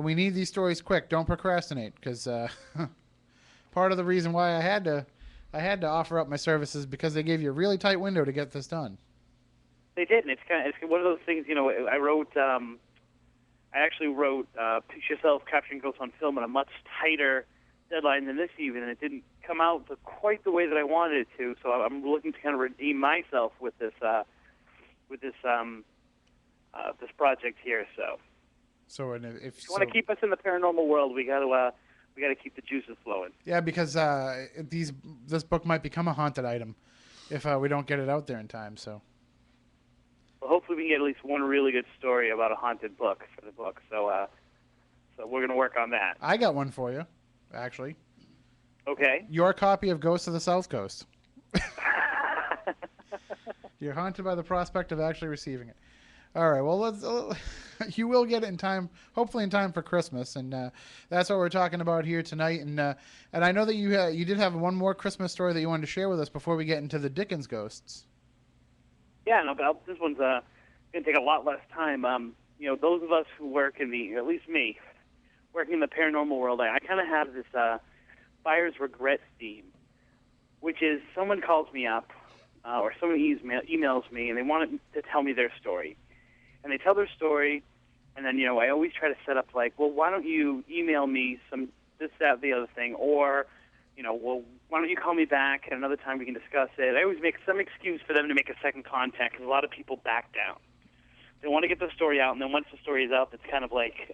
we need these stories quick. Don't procrastinate, because part of the reason why I had to offer up my services, because they gave you a really tight window to get this done. They did, and it's one of those things. You know, I actually wrote Picture Yourself Capturing Ghosts on Film on a much tighter deadline than this even, and it didn't come out quite the way that I wanted it to. So I'm looking to kind of redeem myself with this project here. So and if you want to keep us in the paranormal world, we got to keep the juices flowing. Yeah, because this book might become a haunted item if we don't get it out there in time. So. Well, hopefully we can get at least one really good story about a haunted book for the book. So we're going to work on that. I got one for you, actually. Okay. Your copy of Ghost of the South Coast. You're haunted by the prospect of actually receiving it. All right. Well, you will get it in time, hopefully in time for Christmas, and that's what we're talking about here tonight. And I know that you did have one more Christmas story that you wanted to share with us before we get into the Dickens ghosts. Yeah, no, but this one's going to take a lot less time. Those of us who work in at least me, working in the paranormal world, I kind of have this buyer's regret theme, which is someone calls me up or someone emails me and they want to tell me their story. And they tell their story, and then, I always try to set up like, well, why don't you email me some this, that, the other thing, or, well, why don't you call me back and another time we can discuss it. I always make some excuse for them to make a second contact because a lot of people back down. They want to get the story out, and then once the story is out, it's kind of like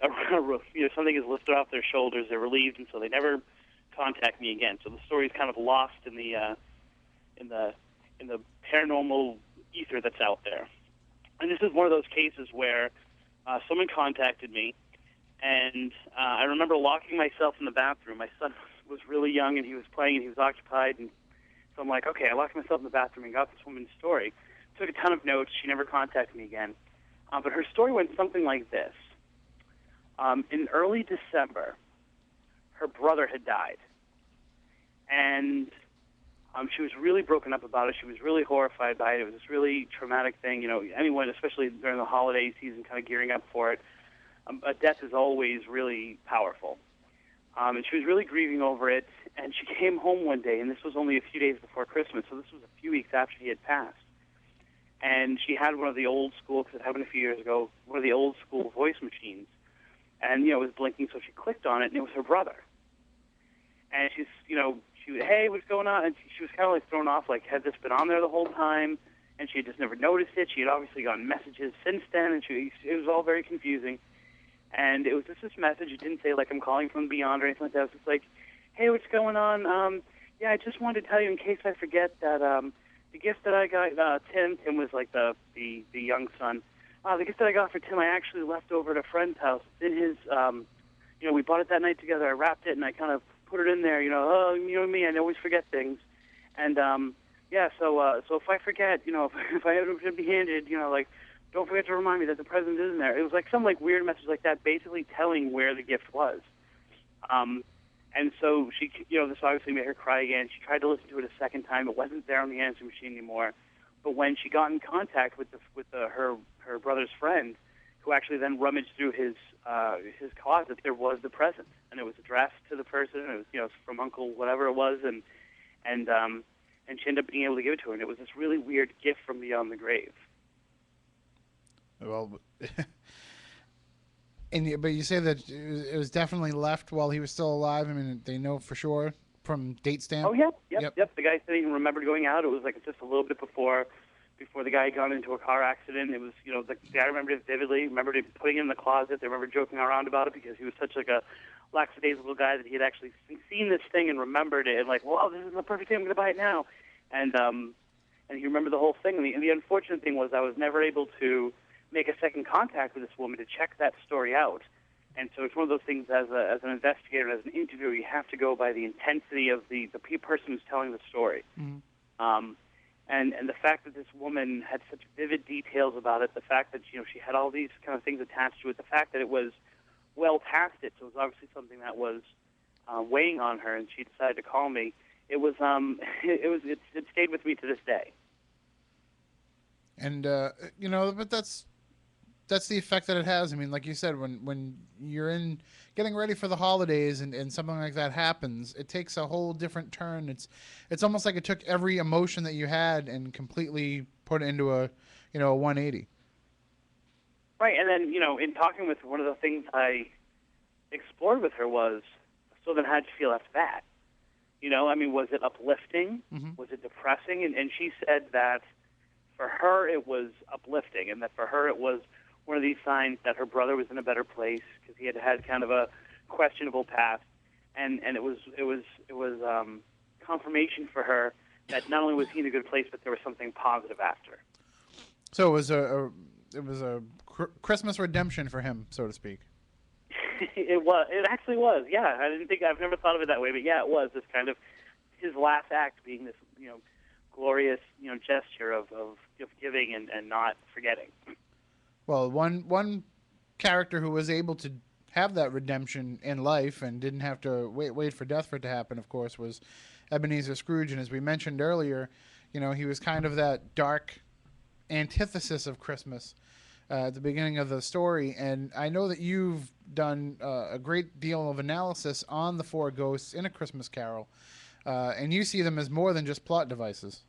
something is lifted off their shoulders. They're relieved, and so they never contact me again. So the story is kind of lost in the paranormal ether that's out there. And this is one of those cases where someone contacted me, and I remember locking myself in the bathroom. My son was really young, and he was playing, and he was occupied. And so I'm like, okay, I locked myself in the bathroom and got this woman's story. Took a ton of notes. She never contacted me again. But her story went something like this. In early December, her brother had died. And she was really broken up about it. She was really horrified by it. It was this really traumatic thing. Anyone, especially during the holiday season, kind of gearing up for it, a death is always really powerful. And she was really grieving over it. And she came home one day, and this was only a few days before Christmas, so this was a few weeks after he had passed. And she had one of the old school, because it happened a few years ago, one of the old school voice machines. And, it was blinking, so she clicked on it, and it was her brother. And she's, she would, hey, what's going on? And she was kind of like thrown off, like, had this been on there the whole time? And she had just never noticed it. She had obviously gotten messages since then, and it was all very confusing. And it was just this message. It didn't say, like, I'm calling from beyond or anything like that. It was just like, hey, what's going on? Yeah, I just wanted to tell you in case I forget that the gift that I got, Tim was like the young son. The gift that I got for Tim, I actually left over at a friend's house. It's in his, we bought it that night together. I wrapped it, and I kind of put it in there, me, I always forget things. And, so if I forget, if I ever to be handed, don't forget to remind me that the present is in there. It was like some weird message like that, basically telling where the gift was. And so she, this obviously made her cry again. She tried to listen to it a second time. It wasn't there on the answering machine anymore. But when she got in contact with her brother's friend, who actually then rummaged through his closet, there was the present, and it was addressed to the person. And it was from Uncle whatever it was, and she ended up being able to give it to her. And it was this really weird gift from beyond the grave. Well, but you say that it was definitely left while he was still alive. I mean, they know for sure from date stamp. Oh, yep. The guy said he remembered going out. It was like just a little bit before the guy had gone into a car accident. It was, the guy remembered it vividly. Remembered it putting it in the closet. They remember joking around about it because he was such like a lackadaisical guy that he had actually seen this thing and remembered it and like, wow, this is the perfect thing. I'm going to buy it now. And he remembered the whole thing. And the unfortunate thing was I was never able to make a second contact with this woman to check that story out. And so it's one of those things as an investigator, as an interviewer, you have to go by the intensity of the person who's telling the story. Mm-hmm. And the fact that this woman had such vivid details about it, the fact that she had all these kind of things attached to it, the fact that it was well past it, so it was obviously something that was weighing on her, and she decided to call me. It it stayed with me to this day. And but that's the effect that it has. I mean, like you said, when you're getting ready for the holidays and something like that happens, it takes a whole different turn. It's almost like it took every emotion that you had and completely put it into a 180. Right, and then in talking with her, one of the things I explored with her was, so then how did you feel after that? Was it uplifting? Mm-hmm. Was it depressing? And she said that for her it was uplifting, and that for her it was one of these signs that her brother was in a better place because he had had kind of a questionable past, and it was confirmation for her that not only was he in a good place, but there was something positive after. So it was a Christmas redemption for him, so to speak. It was. It actually was. Yeah, I've never thought of it that way, but yeah, it was this kind of his last act being this, glorious, gesture of giving and not forgetting. Well, one character who was able to have that redemption in life and didn't have to wait for death for it to happen, of course, was Ebenezer Scrooge. And as we mentioned earlier, he was kind of that dark antithesis of Christmas at the beginning of the story. And I know that you've done a great deal of analysis on the four ghosts in A Christmas Carol, and you see them as more than just plot devices.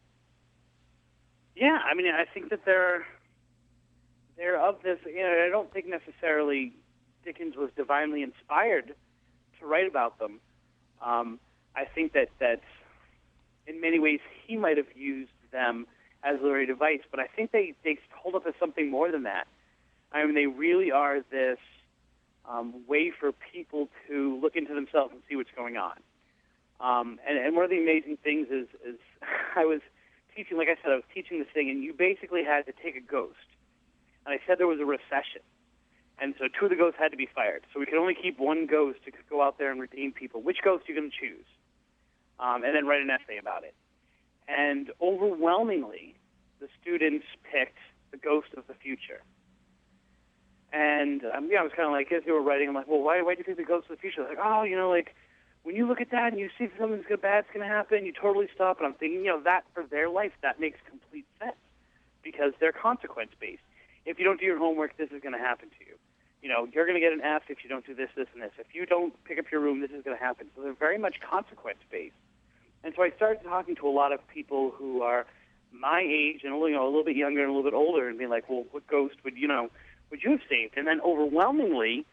Yeah, I think that they're of this. I don't think necessarily Dickens was divinely inspired to write about them. I think that in many ways he might have used them as a literary device, but I think they hold up as something more than that. They really are this way for people to look into themselves and see what's going on. And one of the amazing things is I was teaching, like I said, I was teaching this thing, and you basically had to take a ghost. And I said there was a recession. And so two of the ghosts had to be fired. So we could only keep one ghost to go out there and redeem people. Which ghost are you going to choose? And then write an essay about it. And overwhelmingly, the students picked the ghost of the future. And I was kind of like, as they were writing, I'm like, well, why do you pick the ghost of the future? They're like, when you look at that and you see something bad's going to happen, you totally stop. And I'm thinking, that for their life, that makes complete sense because they're consequence-based. If you don't do your homework, this is going to happen to you. You're going to get an F if you don't do this, this, and this. If you don't pick up your room, this is going to happen. So they're very much consequence-based. And so I started talking to a lot of people who are my age and a little bit younger and a little bit older and being like, well, what ghost would you have saved? And then overwhelmingly,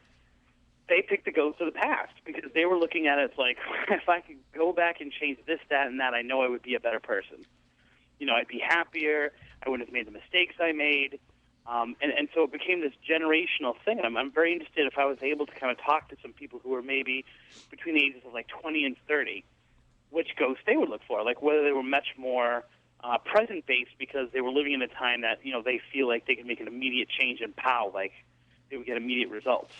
they picked the ghost of the past because they were looking at it as like, if I could go back and change this, that, and that, I know I would be a better person. I'd be happier. I wouldn't have made the mistakes I made. And so it became this generational thing. And I'm very interested if I was able to kind of talk to some people who were maybe between the ages of like 20 and 30, which ghost they would look for, like whether they were much more present-based because they were living in a time that, they feel like they can make an immediate change in POW, like they would get immediate results.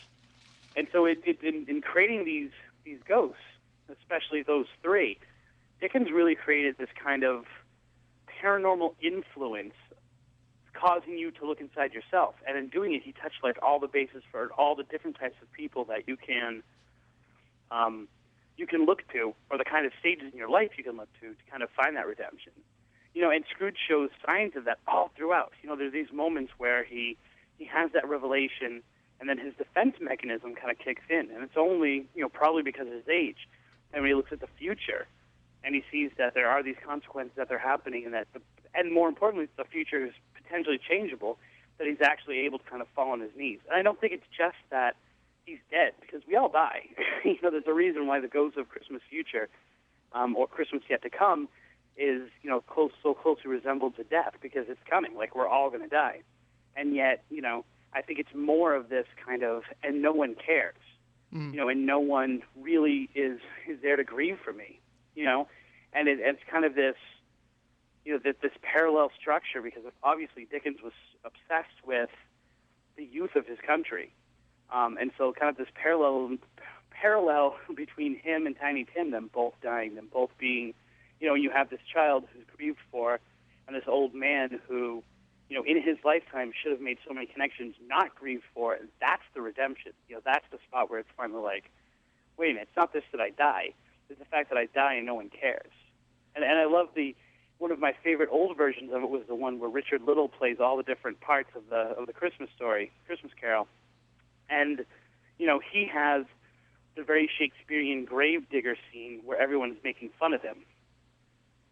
And so in creating these ghosts, especially those three, Dickens really created this kind of paranormal influence causing you to look inside yourself. And in doing it, he touched like all the bases for all the different types of people that you can look to, or the kind of stages in your life you can look to kind of find that redemption. And Scrooge shows signs of that all throughout. There's these moments where he has that revelation, and then his defense mechanism kind of kicks in. And it's only, probably because of his age. And when he looks at the future, and he sees that there are these consequences that are happening, and and more importantly, the future is potentially changeable, that he's actually able to kind of fall on his knees. And I don't think it's just that he's dead, because we all die. There's a reason why the ghost of Christmas future, or Christmas yet to come, is, so closely resembled to death, because it's coming. Like, we're all going to die. And yet, I think it's more of this kind of, and no one cares, and no one really is there to grieve for me, and it's kind of this, this parallel structure, because obviously Dickens was obsessed with the youth of his country. And so kind of this parallel between him and Tiny Tim, them both dying, them both being, you have this child who's grieved for, and this old man who, in his lifetime should have made so many connections, not grieved for, and that's the redemption. That's the spot where it's finally like, wait a minute, it's not this that I die, it's the fact that I die and no one cares. And I love one of my favorite old versions of it was the one where Richard Little plays all the different parts of the Christmas story, Christmas Carol. And, he has the very Shakespearean gravedigger scene where everyone's making fun of him,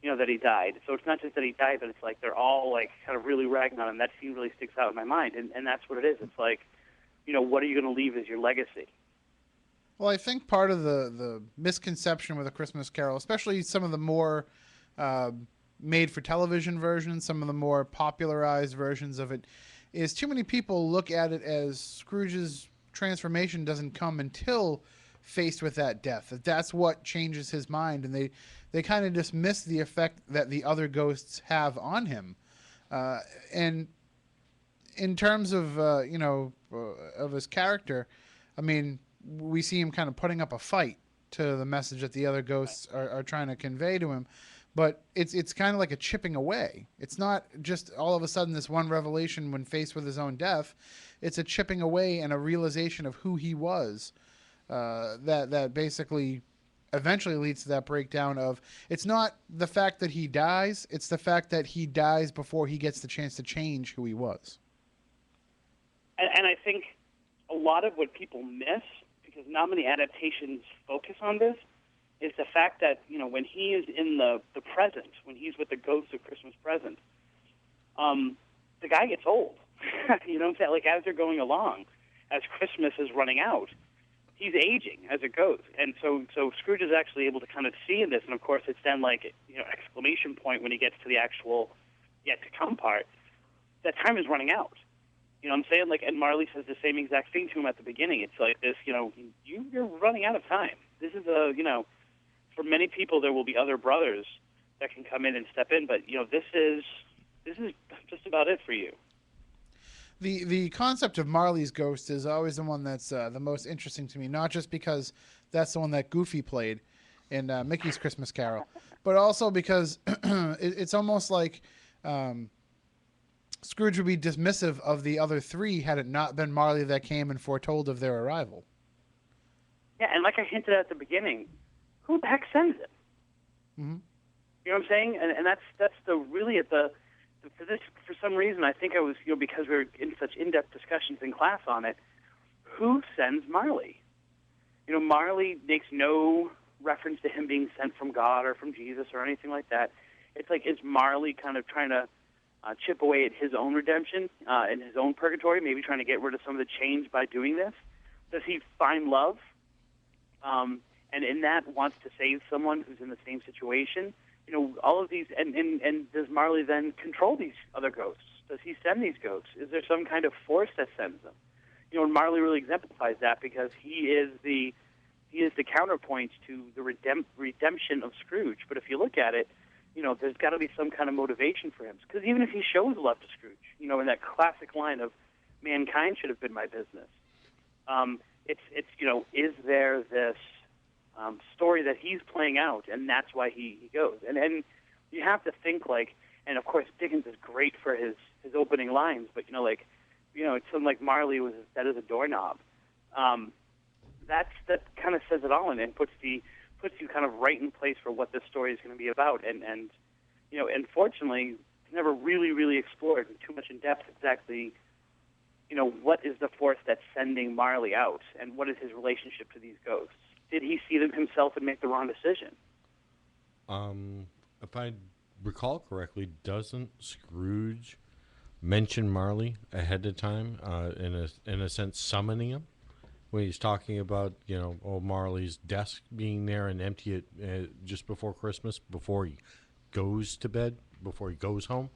that he died. So it's not just that he died, but it's like they're all, like, kind of really ragging on him. That scene really sticks out in my mind. And that's what it is. It's like, what are you going to leave as your legacy? Well, I think part of the misconception with A Christmas Carol, especially some of the more made-for-television versions, some of the more popularized versions of it, is too many people look at it as Scrooge's transformation doesn't come until faced with that death. That's what changes his mind, and they kind of dismiss the effect that the other ghosts have on him. And in terms of of his character, we see him kind of putting up a fight to the message that the other ghosts are trying to convey to him. But it's kind of like a chipping away. It's not just all of a sudden this one revelation when faced with his own death. It's a chipping away and a realization of who he was that basically eventually leads to that breakdown of, it's not the fact that he dies, it's the fact that he dies before he gets the chance to change who he was. And I think a lot of what people miss, because not many adaptations focus on this, is the fact that, when he is in the present, when he's with the ghosts of Christmas present, the guy gets old. You know what I'm saying? Like, as they're going along, as Christmas is running out, he's aging as it goes. And so Scrooge is actually able to kind of see in this, and of course it's then like, exclamation point when he gets to the actual yet to come part, that time is running out. You know what I'm saying? Like, and Marley says the same exact thing to him at the beginning. It's like this, you're running out of time. This is for many people there will be other brothers that can come in and step in, but this is just about it for you. The concept of Marley's ghost is always the one that's the most interesting to me, not just because that's the one that Goofy played in Mickey's Christmas Carol, but also because it's almost like Scrooge would be dismissive of the other three had it not been Marley that came and foretold of their arrival. Yeah, and like I hinted at the beginning, who the heck sends it? Mm-hmm. You know what I'm saying? And that's the really at the for this, for some reason, I think I was, because we were in such in-depth discussions in class on it, who sends Marley? Marley makes no reference to him being sent from God or from Jesus or anything like that. It's like, is Marley kind of trying to chip away at his own redemption and his own purgatory, maybe trying to get rid of some of the change by doing this? Does he find love? And in that wants to save someone who's in the same situation? All of these, and does Marley then control these other ghosts? Does he send these ghosts? Is there some kind of force that sends them? And Marley really exemplifies that because he is the counterpoint to the redemption of Scrooge. But if you look at it, there's got to be some kind of motivation for him. Because even if he shows love to Scrooge, in that classic line of "mankind should have been my business," it's is there this story that he's playing out, and that's why he goes. And you have to think and of course Dickens is great for his opening lines, but it's something like Marley was as dead as a doorknob. That kind of says it all, and puts you kind of right in place for what this story is going to be about. And unfortunately, it's never really explored too much in depth exactly what is the force that's sending Marley out, and what is his relationship to these ghosts. Did he see them himself and make the wrong decision? If I recall correctly, doesn't Scrooge mention Marley ahead of time, in a sense summoning him? When he's talking about, Marley's desk being there and empty it just before Christmas, before he goes to bed, before he goes home?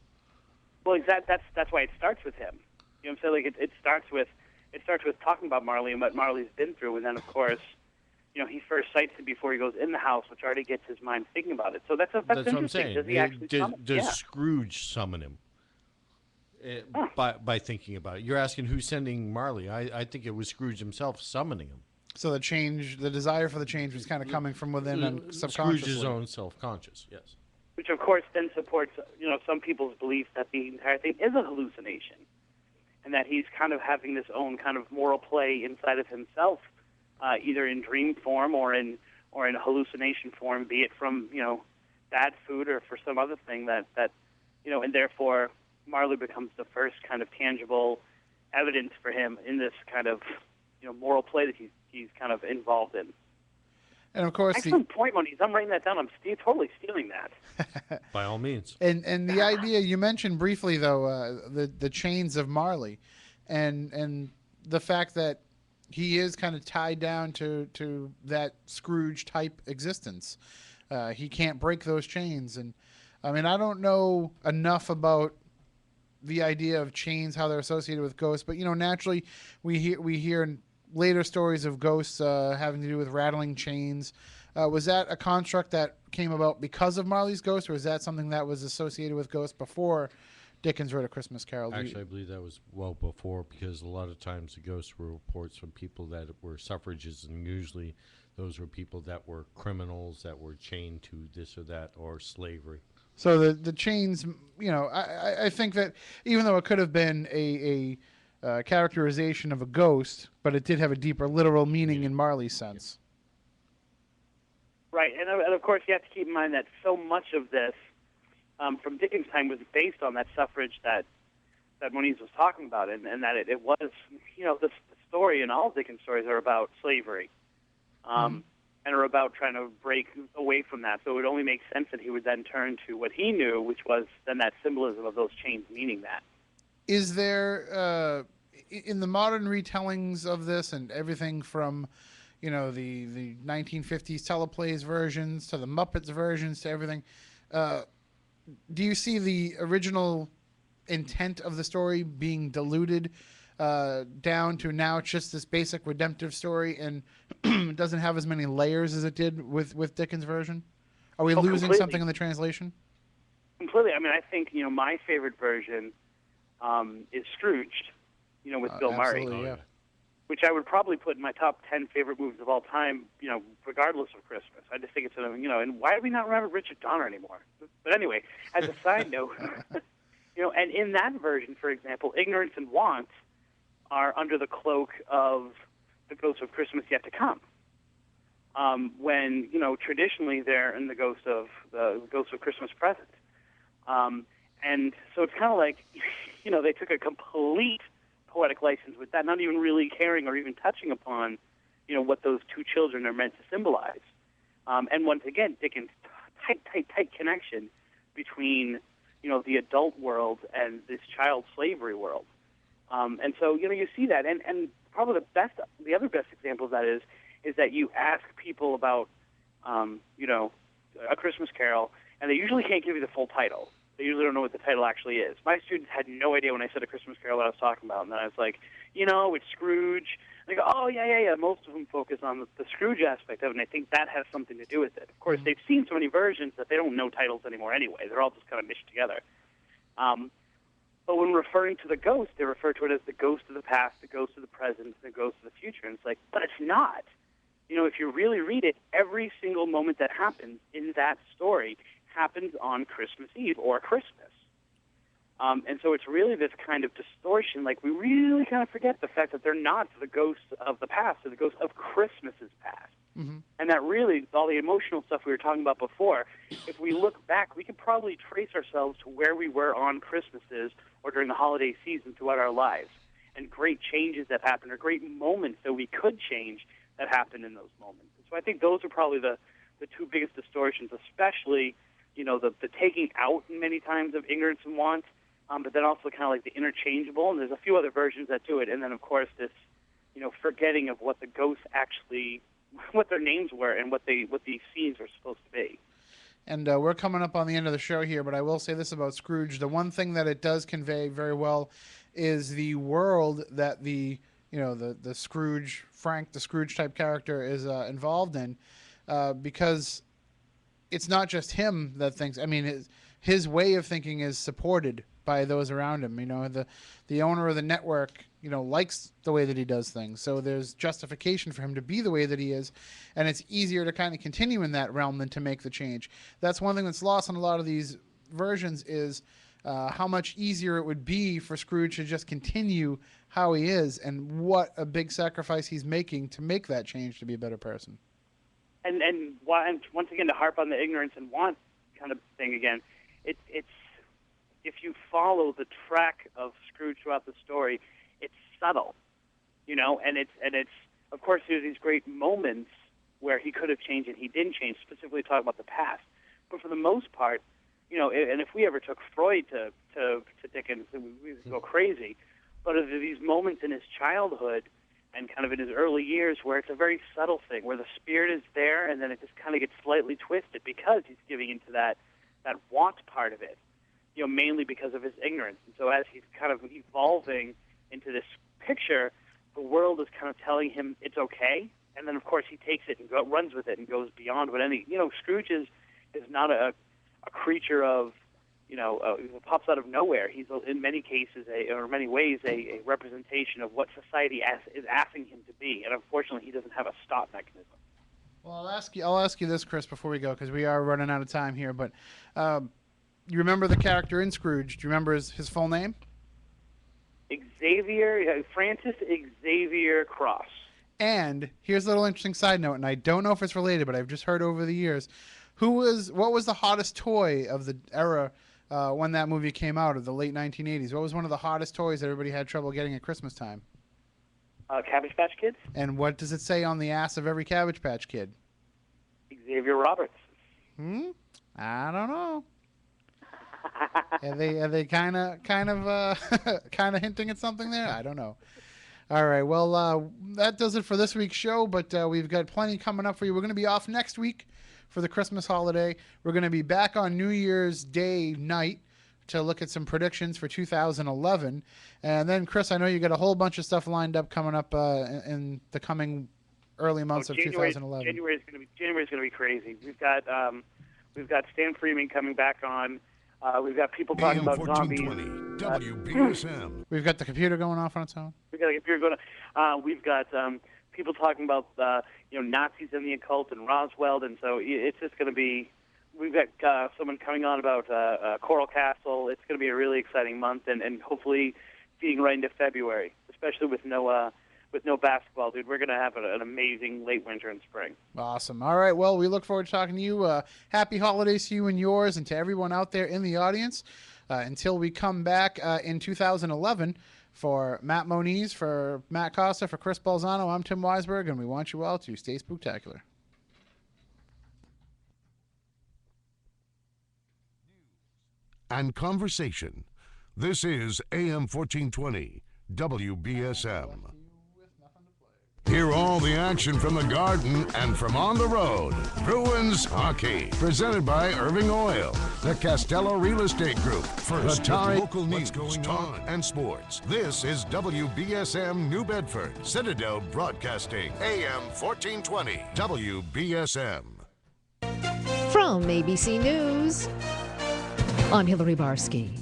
Well, that's why it starts with him. You know what I'm saying? Like, it starts with talking about Marley and what Marley's been through, and then, of course, he first cites it before he goes in the house, which already gets his mind thinking about it. So that's what I'm interesting. saying. Does he actually summon? Does Scrooge summon him by thinking about it? You're asking who's sending Marley. I think it was Scrooge himself summoning him. So the desire for the change was kind of coming from within and subconsciously. Scrooge's own self-conscious, yes. Which, of course, then supports, some people's belief that the entire thing is a hallucination, and that he's kind of having this own kind of moral play inside of himself, either in dream form or in hallucination form, be it from bad food or for some other thing that and therefore Marley becomes the first kind of tangible evidence for him in this kind of moral play that he's kind of involved in. And of course, excellent point, Moniz. I'm writing that down. I'm totally stealing that. By all means. And the idea you mentioned briefly, though, the chains of Marley, and the fact that he is kind of tied down to that Scrooge type existence. He can't break those chains, and I mean, I don't know enough about the idea of chains, how they're associated with ghosts, but naturally, we hear later stories of ghosts having to do with rattling chains. Was that a construct that came about because of Marley's ghost, or is that something that was associated with ghosts before Dickens wrote A Christmas Carol. Actually, I believe that was well before, because a lot of times the ghosts were reports from people that were suffragists, and usually those were people that were criminals that were chained to this or that, or slavery. So the chains, I think that even though it could have been a characterization of a ghost, but it did have a deeper literal meaning in Marley's sense. Right, and of course you have to keep in mind that so much of this from Dickens' time was based on that suffrage that Moniz was talking about, and that it was, the story and all Dickens' stories are about slavery, and are about trying to break away from that. So it would only make sense that he would then turn to what he knew, which was then that symbolism of those chains meaning that. Is there, in the modern retellings of this, and everything from, the 1950s teleplays versions to the Muppets versions to everything, do you see the original intent of the story being diluted down to now it's just this basic redemptive story, and it doesn't have as many layers as it did with Dickens' version? Are we losing completely. something in the translation? Completely. I mean, I think, my favorite version is Scrooged, with Bill Murray. Absolutely, yeah. Which I would probably put in my top 10 favorite movies of all time, regardless of Christmas. I just think it's, and why do we not remember Richard Donner anymore? But anyway, as a side note, and in that version, for example, ignorance and want are under the cloak of the ghost of Christmas yet to come. When, traditionally they're in the ghost of Christmas present. And so it's kind of like, they took a complete poetic license with that, not even really caring or even touching upon, what those two children are meant to symbolize. And once again, Dickens' tight connection between, the adult world and this child slavery world. And so, you see that. And probably the other best example of that is that you ask people about, A Christmas Carol, and they usually can't give you the full title. They usually don't know what the title actually is. My students had no idea when I said A Christmas Carol what I was talking about, and then I was like, it's Scrooge. And they go, oh, yeah. Most of them focus on the Scrooge aspect of it, and I think that has something to do with it. Of course, they've seen so many versions that they don't know titles anymore anyway. They're all just kind of meshed together. But when referring to the ghost, they refer to it as the ghost of the past, the ghost of the present, the ghost of the future. And it's like, but it's not. If you really read it, every single moment that happens in that story happens on Christmas Eve or Christmas. And so it's really this kind of distortion. Like, we really kind of forget the fact that they're not the ghosts of the past, they're the ghosts of Christmas's past. Mm-hmm. And that really, all the emotional stuff we were talking about before, if we look back, we could probably trace ourselves to where we were on Christmases or during the holiday season throughout our lives. And great changes that happened, or great moments that we could change that happened in those moments. So I think those are probably the two biggest distortions, especially, the taking out many times of ignorance and want, but then also kind of like the interchangeable. And there's a few other versions that do it. And then, of course, this, forgetting of what the ghosts actually, what their names were and what these scenes are supposed to be. And we're coming up on the end of the show here, but I will say this about Scrooge. The one thing that it does convey very well is the world that the Scrooge, Frank, the Scrooge type character is involved in, because it's not just him that thinks. I mean, his way of thinking is supported by those around him. The owner of the network, likes the way that he does things. So there's justification for him to be the way that he is, and it's easier to kind of continue in that realm than to make the change. That's one thing that's lost on a lot of these versions is how much easier it would be for Scrooge to just continue how he is, and what a big sacrifice he's making to make that change to be a better person. And once again, to harp on the ignorance and want kind of thing again, it's if you follow the track of Scrooge throughout the story, it's subtle, and it's of course there's these great moments where he could have changed and he didn't change, specifically talking about the past. But for the most part, and if we ever took Freud to Dickens, we would go crazy. But there are these moments in his childhood and kind of in his early years where it's a very subtle thing, where the spirit is there and then it just kind of gets slightly twisted because he's giving into that want part of it, mainly because of his ignorance. And so as he's kind of evolving into this picture, the world is kind of telling him it's okay. And then, of course, he takes it and runs with it and goes beyond what Scrooge is not a creature of pops out of nowhere. He's in many cases, or in many ways, a representation of what society is asking him to be, and unfortunately, he doesn't have a stop mechanism. Well, I'll ask you this, Chris, before we go, because we are running out of time here. But you remember the character in Scrooge? Do you remember his full name? Francis Xavier Cross. And here's a little interesting side note, and I don't know if it's related, but I've just heard over the years. What was the hottest toy of the era when that movie came out, of the late 1980s? What was one of the hottest toys that everybody had trouble getting at Christmas time? Cabbage Patch Kids. And what does it say on the ass of every Cabbage Patch Kid? Xavier Roberts. I don't know. Are they kind of hinting at something there? I don't know. All right, well, that does it for this week's show, but we've got plenty coming up for you. We're going to be off next week for the Christmas holiday. We're going to be back on New Year's Day night to look at some predictions for 2011. And then, Chris, I know you got a whole bunch of stuff lined up coming up in the coming early months of 2011. January is going to be crazy. We've got Stan Freeman coming back on. We've got people talking about zombies. WBSM. We've got the computer going off on its own. We've got a computer going on. We've got people talking about Nazis and the occult and Roswell, and so it's just going to be. We've got someone coming on about Coral Castle. It's going to be a really exciting month, and hopefully feeding right into February, especially with no basketball, dude. We're going to have an amazing late winter and spring. Awesome. All right, well, we look forward to talking to you. Happy holidays to you and yours, and to everyone out there in the audience. Until we come back in 2011, for Matt Moniz, for Matt Costa, for Chris Balzano, I'm Tim Weisberg, and we want you all to stay spooktacular. And conversation. This is AM 1420, WBSM. Hear all the action from the Garden and from on the road. Bruins Hockey, presented by Irving Oil, the Castello Real Estate Group, first Atari, local news, talk, and sports. This is WBSM New Bedford, Citadel Broadcasting, AM 1420, WBSM. From ABC News, I'm Hillary Barsky.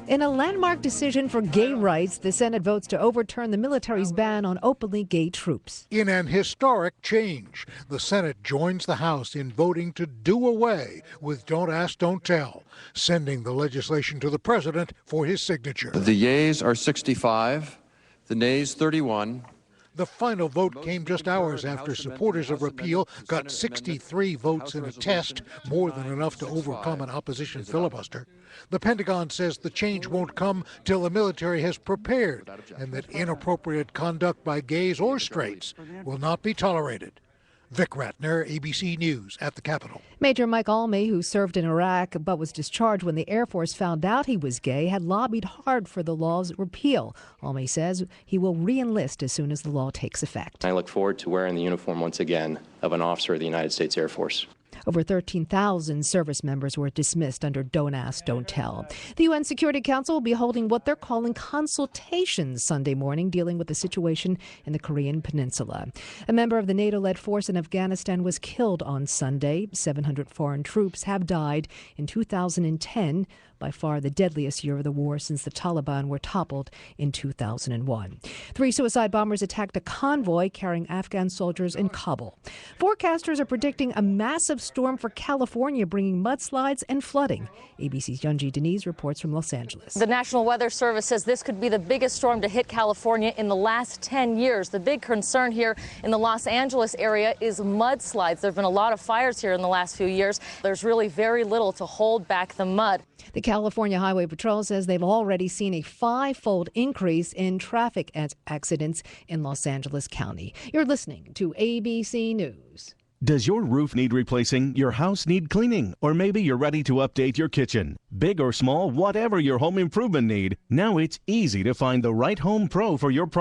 In a landmark decision for gay rights, the Senate votes to overturn the military's ban on openly gay troops. In an historic change, the Senate joins the House in voting to do away with Don't Ask, Don't Tell, sending the legislation to the president for his signature. The yeas are 65, the nays 31. The final vote came just hours after supporters of repeal got 63 votes in a test, more than enough to overcome an opposition filibuster. The Pentagon says the change won't come till the military has prepared, and that inappropriate conduct by gays or straights will not be tolerated. Vic Ratner, ABC News at the Capitol. Major Mike Almey, who served in Iraq but was discharged when the Air Force found out he was gay, had lobbied hard for the law's repeal. Almey says he will re-enlist as soon as the law takes effect. I look forward to wearing the uniform once again of an officer of the United States Air Force. Over 13,000 service members were dismissed under Don't Ask, Don't Tell. The UN Security Council will be holding what they're calling consultations Sunday morning, dealing with the situation in the Korean Peninsula. A member of the NATO-led force in Afghanistan was killed on Sunday. 700 foreign troops have died in 2010, by far the deadliest year of the war since the Taliban were toppled in 2001. 3 suicide bombers attacked a convoy carrying Afghan soldiers in Kabul. Forecasters are predicting a massive storm for California, bringing mudslides and flooding. ABC's Yunji Denise reports from Los Angeles. The National Weather Service says this could be the biggest storm to hit California in the last 10 years. The big concern here in the Los Angeles area is mudslides. There have been a lot of fires here in the last few years. There's really very little to hold back the mud. The California Highway Patrol says they've already seen a 5-fold increase in traffic accidents in Los Angeles County. You're listening to ABC News. Does your roof need replacing, your house need cleaning, or maybe you're ready to update your kitchen? Big or small, whatever your home improvement need, now it's easy to find the right home pro for your project.